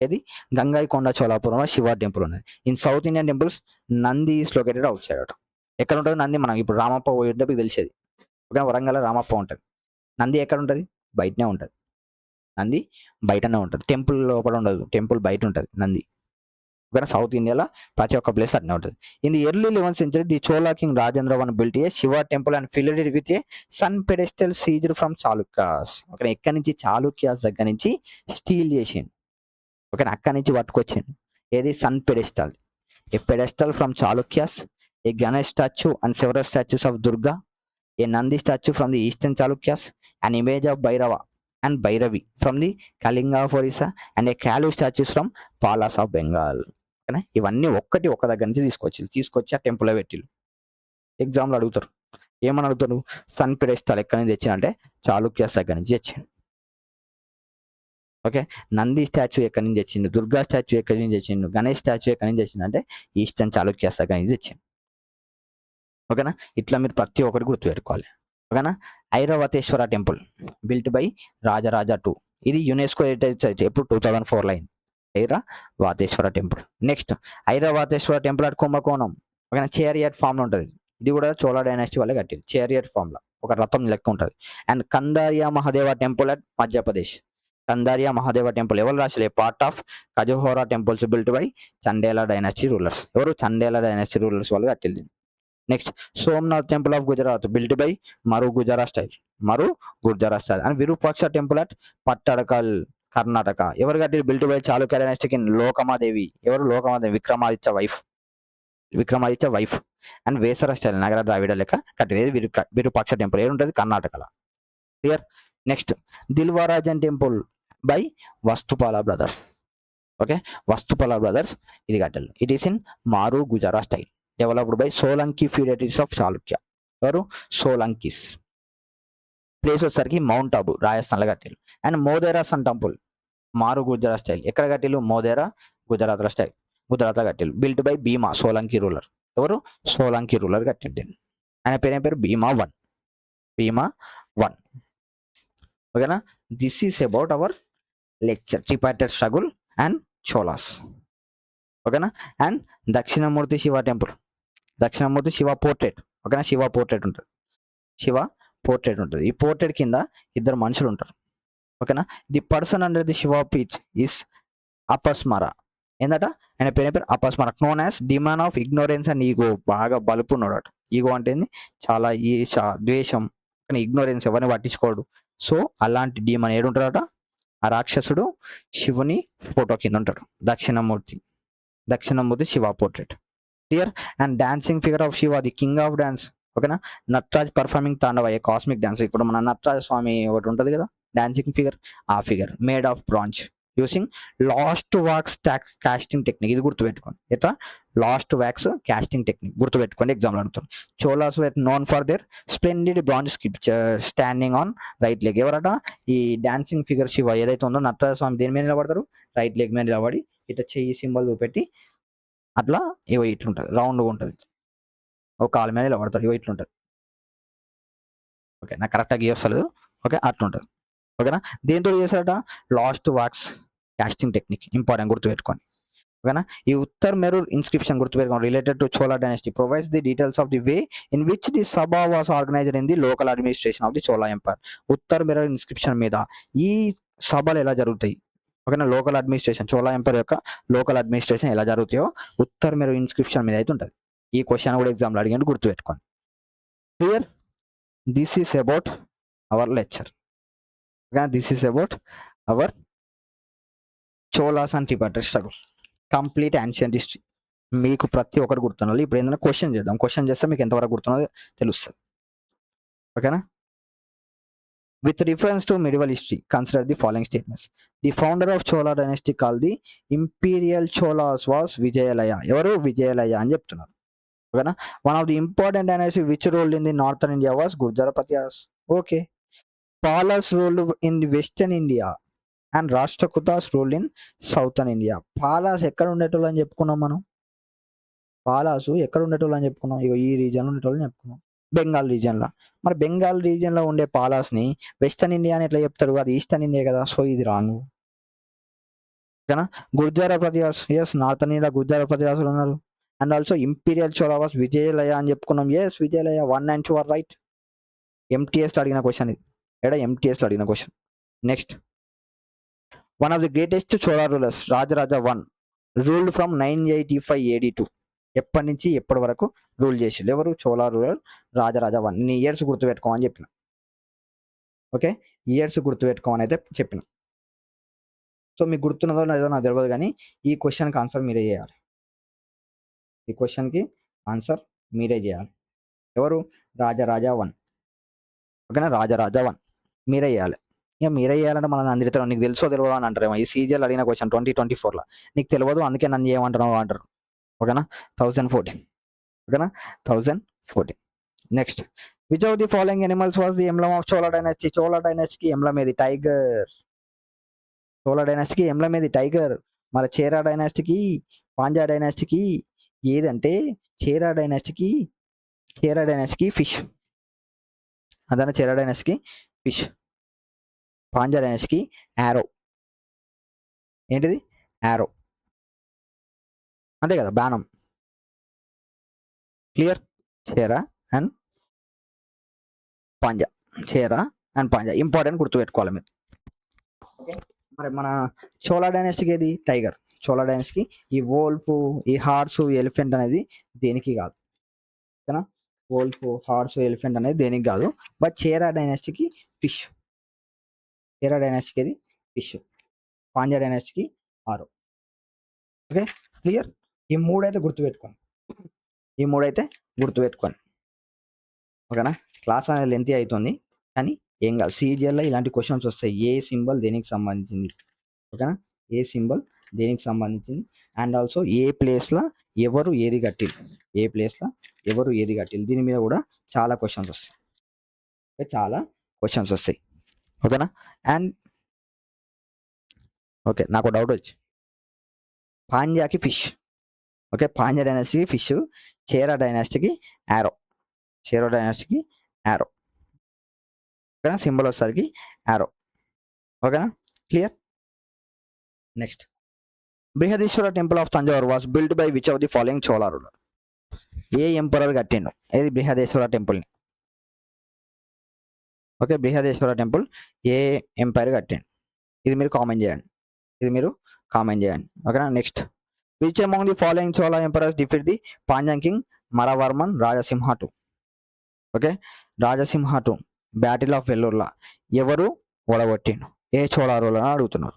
ఇది గంగాయికొండ చోళాపురంలో శివ టెంపుల్ ఉన్నది. In south Indian temples Nandi is located outside అట. ఎక్కడ ఉంటుంది నంది? మనం ఇప్పుడు రామప్ప పోయేటప్పుడు మీకు తెలిసేది. ఓకే, వరంగల్ రామప్ప ఉంటుంది. నంది ఎక్కడ ఉంటుంది? బయటనే ఉంటుంది. నంది బయటనే ఉంటుంది, టెంపుల్ లోపల ఉండదు, టెంపుల్ బయట ఉంటుంది నంది. ఓకేనా, సౌత్ ఇండియాలో ప్రతి ఒక్క ప్లేస్ అట్నే ఉంటుంది. In the early 11th century the Chola king Rajendra 1 built a Shiva temple and filled it with a sun pedestal seized from Chalukyas. Okay, ఎక్కడి నుంచి? చాళుక్యాస్ దగ్గర నుంచి స్టీల్ చేసిండు. ఓకే, అక్కడి నుంచి పట్టుకొచ్చిండు. ఏది? Sun pedestal. A pedestal from Chalukyas, a Ganesh statue and several statues of Durga, a Nandi statue from the eastern Chalukyas, an image of Bhairava and Bhairavi from the Kalinga of Orissa and a Kali statues from Palas of Bengal. ఓకేనా, ఇవన్నీ ఒక దగ్గర నుంచి తీసుకొచ్చి ఆ టెంపుల్లో పెట్టిళ్ళు. ఎగ్జామ్లో అడుగుతారు, ఏమని అడుగుతారు? సన్ పెడెస్టల్ ఎక్కడి నుంచి తెచ్చిన అంటే చాళుక్యాస్ దగ్గర నుంచి తెచ్చిండు. ఓకే, నంది స్టాచ్యూ ఎక్కడి నుంచి తెచ్చిండు, దుర్గా స్టాచ్యూ ఎక్కడి నుంచి తెచ్చిండు, గణేష్ స్టాచ్యూ ఎక్కడి నుంచి తెచ్చిండు అంటే ఈస్టర్న్ చాళుక్యాస్ దగ్గర నుంచి తెచ్చిండు. ఓకేనా, ఇట్లా మీరు ప్రతి ఒక్కటి గుర్తుపెట్టుకోవాలి. ఓకేనా, Airavateshvara temple built by Rajaraja 2. ఇది యునెస్కో హెరిటేజ్ సైట్. ఎప్పుడు? 2004లో అయింది Airavateshvara temple. Next Airavateshvara temple at Kumbakonam. ఓకేనా, చేరియట్ ఫామ్ లో ఉంటుంది. ఇది కూడా చోళా డైనాసిటీ వల్ల కట్టింది. చేరియట్ ఫామ్ లో ఒక రథం లెక్క ఉంటుంది. And Kandariya Mahadeva temple at Madhya Pradesh. Kandariya Mahadeva temple ఎవరు రాసలే? Part of Khajuraho temples built by Chandela dynasty rulers. ఎవరు? చండేలా డైనాసిటీ రూలర్స్ వాళ్ళు కట్టింది. Next Somnath temple of Gujarat built by Maru Gujarat style. And Virupaksha temple at Pattadakal Karnataka. ఎవరు కట్టి? Built by Chalukya dynastic in Lokamadevi. ఎవరు? Lokamadevi, Vikramaditya wife and Vesara style Nagara Dravida లెక్క కట్టేది విరూపాక్ష టెంపుల్. ఏముంటుంది? కర్ణాటకలో. Clear? Next Dilwara Jain temple by Vastupala brothers. Okay, Vastupala brothers ఇది కట్టారు. It is in Maru Gujarat style, developed by Solanki feudatories of Chalukya. ఎవరు? సోలంకీస్. ప్లేస్ వచ్చేసరికి మౌంట్ ఆబు, రాజస్థాన్లో కట్టారు. అండ్ మోదేరా సన్ టెంపుల్ మారు గుజరాత్ స్టైల్. ఎక్కడ కట్టిల్లు? మోదేరా గుజరాత్లో కట్టిల్లు. Built by Bhima, Solanki ruler. ఎవరు? సోలంకి రూలర్ కట్టిండు. ఆయన పేరు భీమా 1. ఓకేనా, this is about our lecture tripartite struggle and Cholas. ఓకేనా, and Dakshinamurthy Shiva temple, Dakshinamurthy Shiva portrait. ఓకేనా, శివ పోర్ట్రేట్ ఉంటుంది. ఈ పోర్ట్రేట్ కింద 2 మనుషులు ఉంటారు. ఓకేనా, the person under the Shiva feet is Apasmara. ఏందట? ఆయన పేరు Apasmara, known as demon of ignorance and ego. బాగా బలుపు ఉన్నాడు. ఈగో అంటే చాలా ఈర్ష, ద్వేషం, కానీ ఇగ్నోరెన్స్, ఎవరిని పట్టించుకోడు. సో అలాంటి డీమన్ ఏడుంటాడట? ఆ రాక్షసుడు శివుని ఫోటో కింద ఉంటాడు. Dakshinamurthy Shiva portrait. Clear? And dancing figure of Shiva, the king of dance. ఓకేనా, Nataraj performing Tandava, a cosmic dance. ఇప్పుడు మన నటరాజ స్వామి ఒకటి ఉంటుంది కదా డాన్సింగ్ ఫిగర్, ఆ figure made of bronze using lost wax casting technique. ఇది గుర్తుపెట్టుకోండి. ఎట్లా? లాస్ట్ వ్యాక్స్ కాస్టింగ్ టెక్నిక్ గుర్తుపెట్టుకోండి, ఎగ్జామ్లో అడుగుతారు. Cholas were known for their splendid bronze sculpture standing on right leg. ఎవరట? ఈ డాన్సింగ్ ఫిగర్ శివ ఏదైతే ఉందో నటరాజ స్వామి దేని మీద నిలబడతారు? రైట్ లెగ్ మీద నిలబడి ఇట్లా చెయ్యి సింబల్ చూపెట్టి అట్లా ఇగో ఇట్లుంటుంది, రౌండ్గా ఉంటుంది, ఒక కాలు మీద ఇలా పడతారు, ఇగో ఇట్లుంటుంది. ఓకే, నాకు కరెక్ట్గా గీయొస్తలేదు. ఓకే, అట్లుంటుంది. ఓకేనా, దేంతో చేశారట, lost wax casting technique, important గుర్తుపెట్టుకోండి. ఓకేనా, ఈ ఉత్తర్ మెరూర్ ఇన్స్క్రిప్షన్ గుర్తుపెట్టుకోండి, related to Chola dynasty, provides the details of the way in which the sabha was organised in the local administration of the Chola empire. Uttaramerur inscription మీద ఈ సభలు ఎలా జరుగుతాయి, ఓకేనా, లోకల్ అడ్మినిస్ట్రేషన్, చోళా ఎంపైర్ యొక్క లోకల్ అడ్మినిస్ట్రేషన్ ఎలా జరుగుతాయో ఉత్తర్ మెరూర్ ఇన్స్క్రిప్షన్ మీద అయితే ఉంటుంది. ఈ క్వశ్చన్ కూడా ఎగ్జామ్లో అడిగినట్టు గుర్తుపెట్టుకోండి. Clear, this is about our lecture. This is about hour Cholas and Tibetan struggle, complete ancient history. మీకు ప్రతి ఒక్కరు గుర్తున్నది. ఇప్పుడు ఏంటంటే క్వశ్చన్ చేద్దాం, క్వశ్చన్ చేస్తే మీకు ఎంతవరకు గుర్తున్నదో తెలుస్తుంది. ఓకేనా, with reference to medieval history, consider the following statements. The founder of Chola dynasty called the Imperial Cholas was Vijayalaya. ఎవరు, విజయలయ అని చెప్తున్నారు. ఓకేనా, one of the important dynasty which ruled in the northern India was Gurjara Pratiharas. Okay, Palas ruled in the western India and Rashtrakutas ruled in southern India. Palas ఎక్కడ ఉండేటోళ్ళు అని చెప్పుకున్నాం మనం, పాలాసు ఎక్కడ ఉండేటోళ్ళు అని చెప్పుకున్నాం, ఇక ఈ రీజియన్లో ఉండేటోళ్ళని చెప్పుకున్నాం, బెంగాల్ రీజియన్లో. మరి బెంగాల్ రీజియన్లో ఉండే పాలాస్ని వెస్టర్న్ ఇండియా అని ఎట్లా చెప్తాడు, అది ఈస్టర్న్ ఇండియా కదా, సో ఇది రాంగ్. ఓకేనా, Gurjara Pratiharas, yes, northern India Gurjara ప్రతిహాసులు ఉన్నారు. And also imperial Chola was Vijayalaya అని చెప్పుకున్నాం, yes Vijayalaya, 1 and 2 are right. ఎంటీఎస్లో అడిగిన క్వశ్చన్ ఇది, ఎక్కడ ఎంటీఎస్లో అడిగిన question. Next, one of the greatest Chola rulers Rajaraja 1 ruled from 985 AD to, ఎప్పటి నుంచి ఎప్పటి వరకు రూల్ చేసి ఎవరు, చోళా రూలర్ రాజరాజ 1. నీ ఇయర్స్ గుర్తుపెట్టుకోమని చెప్పిన. ఓకే, ఇయర్స్ గుర్తుపెట్టుకోమని అయితే చెప్పిన. సో మీకు గుర్తున్నదో లేదో నాకు తెలియదు, కానీ ఈ క్వశ్చన్కి ఆన్సర్ మీరే చేయాలి, ఈ క్వశ్చన్కి ఆన్సర్ మీరే చేయాలి. ఎవరు, రాజరాజ 1. ఓకేనా, రాజరాజ 1 మీరే చేయాలి. ఇక మీరే చేయాలంటే మనం అందరితో నీకు తెలుసో తెలియదు అని అంటారేమో, ఈ సీజీఎల్ అడిగిన క్వశ్చన్ 2024లో నీకు తెలియదు అందుకే నన్ను చేయమంటున్నావు అంటారు. ఓకేనా, 1014. ఓకేనా, 1014. Next, which of the following animals was the emblem of Chola dynasty. Chola డైనాసిటీకి ఎంబ్లమ్ ఏది, టైగర్. చోళా డైనాసిటీకి ఎంబ్లమ్ ఏది, టైగర్. మరి చేరా డైనాసిటీకి, పాండ్యా డైనాసిటీకి ఏదంటే, చేరా డైనాసిటీకి ఫిష్. అదన చేరా డైనాసిటీకి ఫిష్, పాండ్యా డైనాసిటీకి యారో. ఏంటిది, యారో, అంతే కదా, బాణం. Clear, Chera and Pandya, Chera and Pandya important గుర్తుపెట్టుకోవాలి మీరు. ఓకే, మరి మన చోళా డైనాసిటీకి ఏది, టైగర్. చోళా డైనాసిటీకి ఈ వోల్ఫ్, ఈ హార్స్, ఎలిఫెంట్ అనేది దేనికి కాదు. ఓకేనా, వోల్ఫ్, హార్స్, ఎలిఫెంట్ అనేది దేనికి కాదు. బట్ చేరా డైనాసిటీకి ఫిష్, చేరా డైనాసిటీకి ఏది ఫిష్, పాండ్యా డైనాసిటీకి ఆరో. ఓకే, క్లియర్, ఈ మూడైతే గుర్తుపెట్టుకోండి, ఈ మూడైతే గుర్తుపెట్టుకోండి. ఓకేనా, క్లాస్ అనేది లెంతీ అవుతుంది కానీ ఏం కాదు, సీజీఎల్లో ఇలాంటి క్వశ్చన్స్ వస్తాయి. ఏ సింబల్ దేనికి సంబంధించింది, ఓకేనా, ఏ సింబల్ దేనికి సంబంధించింది, అండ్ ఆల్సో ఏ ప్లేస్లో ఎవరు ఏది కట్టిల్లు, ఏ ప్లేస్లో ఎవరు ఏది కట్టిల్లు, దీని మీద కూడా చాలా క్వశ్చన్స్ వస్తాయి. ఓకే, చాలా క్వశ్చన్స్ వస్తాయి. ఓకేనా, అండ్ ఓకే, నాకు డౌట్ వచ్చి, పాండ్యాకి ఫిష్. ఓకే, పాండ్యా డైనాసిటీకి ఫిష్, చేరా డైనాసిటీకి యారో, చేరా డైనాసిటీకి యారో. ఓకేనా, సింబల్ వచ్చేసరికి యారో. ఓకేనా, clear. Next, Brihadeeswara temple of Thanjavur was build by which of the following Chola ruler. ఏ ఎంపరర్ కట్టిండు ఏది బృహదేశ్వర టెంపుల్ని. ఓకే, బృహదేశ్వర టెంపుల్ ఏ ఎంపైర్ కట్టిండు, ఇది మీరు కామెంట్ చేయండి, ఇది మీరు కామెంట్ చేయండి. ఓకేనా, next, which among the following Chola emperors defeat the Pandyan king Maravarman Rajasimha 2. Okay, Rajasimha 2 battle of వెల్లూర్లా ఎవరు ఓడగొట్టిండు, ఏ చోళా రూలర్ అని అడుగుతున్నారు,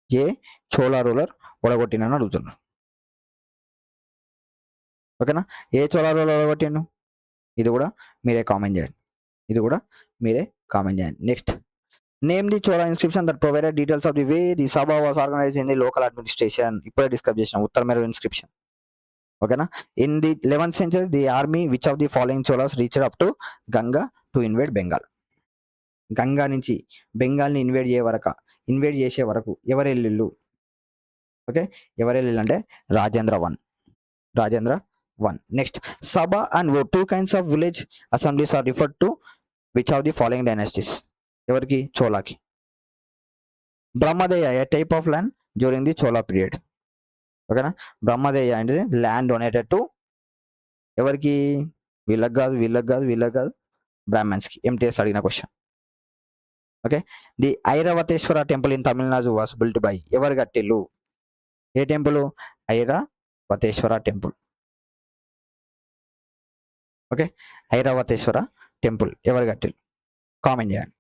ఏ చోళా రూలర్ ఓడగొట్టిండని అడుగుతున్నారు. ఓకేనా, ఏ చోళా రూలర్ ఓడగొట్టిండు, ఇది కూడా మీరే కామెంట్ చేయండి, ఇది కూడా మీరే కామెంట్ చేయండి. Next, name the Chola inscription that provided details of the way the sabha was organise in the local administration. ఇప్పుడే డిస్కస్ చేసిన ఉత్తర మెరూర్ ఇన్స్క్రిప్షన్. ఓకేనా, in the 11th century the army which of the following Cholas reached up to Ganga to invade Bengal. Ganga నుంచి బెంగాల్ని invade చేసే వరకు ఎవరు వెళ్ళిళ్ళు, okay, ఎవరు వెళ్ళారంటే Rajendra 1. Next, Sabha and vote 2 kinds of village assemblies are referred to which of the following dynasties? ఎవరికి? చోళాకి. Brahmadeya a type of land during the Chola period. ఓకేనా, బ్రహ్మదేయ అనేది ల్యాండ్ డొనేటెడ్ టు ఎవరికి? వీళ్ళకి కాదు బ్రాహ్మణ్స్కి. ఎంటీఎస్ అడిగిన question. Okay, the Airavatesvara temple in Tamil Nadu was built by ఎవరు కట్టిల్లు? ఏ temple? Airavatesvara temple. Okay, Airavatesvara temple ఎవరు కట్టిల్లు? కామెంట్ చేయండి.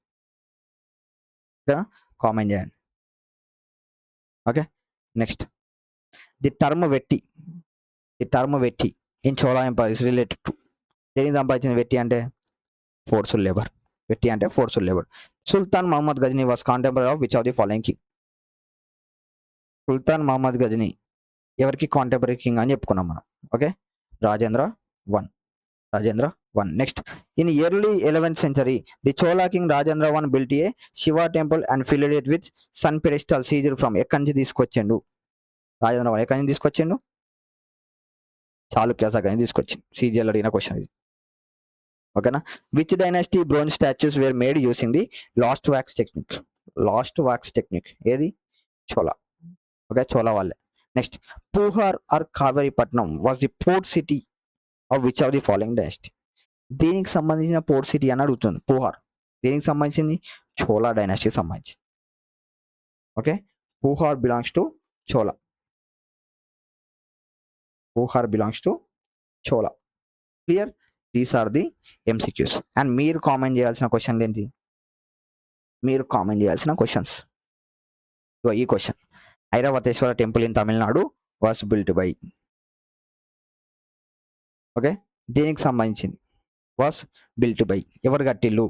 ఓకేనా, కామెంట్ చేయండి. Okay, next, the term vetti in Chola empire is related to దేనికి సంపాదించిన? వెట్టి అంటే forceful labour. Sultan Mohammad Ghazni was contemporary of which of the following king? సుల్తాన్ మహమ్మద్ గజనీ ఎవరికి కాంటెంపరీ కింగ్ అని చెప్పుకున్నాం మనం. Okay, Rajendra 1. Next, in early 11th century the Chola king Rajendra 1 built a Shiva temple and filled it with sun pedestal seized from ఎక్కడి నుంచి తీసుకొచ్చిండు? రాజేంద్ర 1 ఎక్కడి నుంచి తీసుకొచ్చిండు? చాళుక్య దగ్గర నుంచి తీసుకొచ్చింది. సీజీఎల్ అడిగిన క్వశ్చన్ ఇది. ఓకేనా, which dynasty bronze statues were made using the lost wax technique? ఏది? చోళా. ఓకే, చోళా వాళ్ళే. Next, Puhar or Kaveripattinam was the port city of which of the following dynasty? దీనికి సంబంధించిన పోర్ట్ సిటీ అని అడుగుతుంది. పూహార్ దేనికి సంబంధించింది? చోళా డైనాసిటీకి సంబంధించింది. Okay, Puhar belongs to Chola. Clear? These are the MCQs. And మీరు కామెంట్ చేయాల్సిన క్వశ్చన్లు ఏంటి? ఈ question, Airavatesvara temple in Tamil Nadu was built by. Okay, దేనికి సంబంధించింది? Was built by. ఎవరు కట్టిల్లు?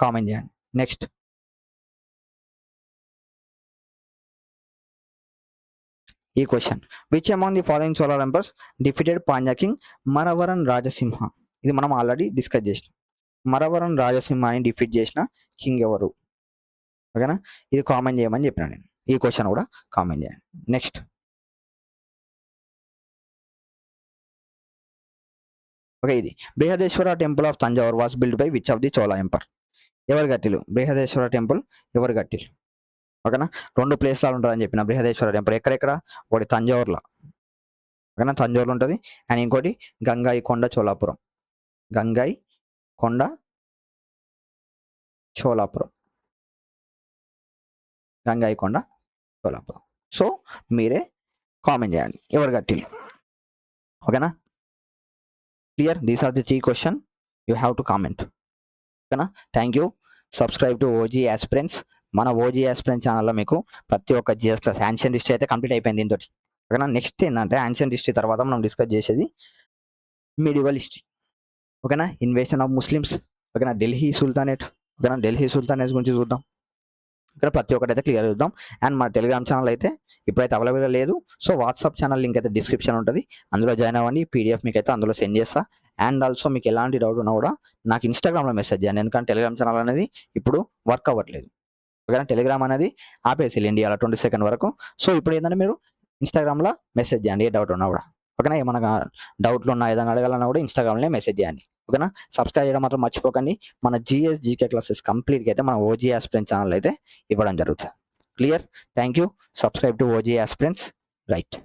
కామెంట్ చేయండి. నెక్స్ట్, ఈ question, which among the following Chola emperors defeated Pandya king Maravarman Rajasimha? ఇది మనం ఆల్రెడీ డిస్కస్ చేసినాం. మరవరన్ రాజసింహాని డిఫీట్ చేసిన కింగ్ ఎవరు? ఓకేనా, ఇది కామెంట్ చేయమని చెప్పిన నేను. ఈ క్వశ్చన్ కూడా కామెంట్ చేయండి. నెక్స్ట్, ఓకే, ఇది Brihadeeswara temple of Thanjavur was build by which of the Chola ampere? ఎవరు కట్టిలు? బృహదేశ్వర టెంపుల్ ఎవరు కట్టిలు? ఓకేనా, 2 ప్లేస్లలో ఉంటుందని చెప్పిన బృహదేశ్వర టెంపుల్. ఎక్కడెక్కడ? ఒకటి తంజావూర్లో, ఓకేనా, తంజావూరులో ఉంటుంది. అండ్ ఇంకోటి గంగాయికొండ చోళాపురం. సో మీరే కామెంట్ చేయండి ఎవరు కట్టిలు. ఓకేనా, clear? These are the 3 question you have to comment. ఓకేనా, thank you. Subscribe to OG aspirants. మన ఓజీ ఆస్పిరెంట్స్ ఛానల్లో మీకు ప్రతి ఒక్క జిఎస్ క్లాస్, యాన్షియన్ హిస్టరీ అయితే కంప్లీట్ అయిపోయింది దీంతో. ఓకేనా, నెక్స్ట్ ఏంటంటే యాన్షియన్ హిస్టరీ తర్వాత మనం డిస్కస్ చేసేది మిడివల్ హిస్టరీ. ఓకేనా, ఇన్వేషన్ ఆఫ్ ముస్లిమ్స్. ఓకేనా, ఢిల్లీ సుల్తానేట్ గురించి చూద్దాం. ఇక్కడ ప్రతి ఒక్కటి అయితే క్లియర్ చూద్దాం. అండ్ మా టెలిగ్రామ్ ఛానల్ అయితే ఇప్పుడైతే అవైలబుల్గా లేదు. సో వాట్సాప్ ఛానల్ లింక్ అయితే డిస్క్రిప్షన్ ఉంటుంది, అందులో జాయిన్ అవ్వండి. పీడిఎఫ్ మీకు అయితే అందులో సెండ్ చేస్తా. అండ్ ఆల్సో మీకు ఎలాంటి డౌట్ ఉన్నా కూడా నాకు ఇన్స్టాగ్రామ్లో మెసేజ్ చేయండి, ఎందుకంటే టెలిగ్రామ్ ఛానల్ అనేది ఇప్పుడు వర్క్ అవ్వట్లేదు. ఓకేనా, టెలిగ్రామ్ అనేది ఆపేసి ఇండియాలో 22 వరకు. సో ఇప్పుడు ఏంటంటే మీరు ఇన్స్టాగ్రామ్లో మెసేజ్ చేయండి ఏ డౌట్ ఉన్నా కూడా. ఓకేనా, ఏమన్నా డౌట్లు ఉన్నా ఏదైనా అడగాలన్నా కూడా ఇన్స్టాగ్రామ్లో మెసేజ్ చేయండి. ఓకేనా, సబ్స్క్రైబ్ చేయడం మాత్రం మర్చిపోకండి. మన జీకే క్లాసెస్ కంప్లీట్గా అయితే మన ఓజీ ఆస్పిరెంట్స్ ఛానల్ అయితే ఇవ్వడం జరుగుతుంది. Clear? Thank you. Subscribe to OG aspirants. Right.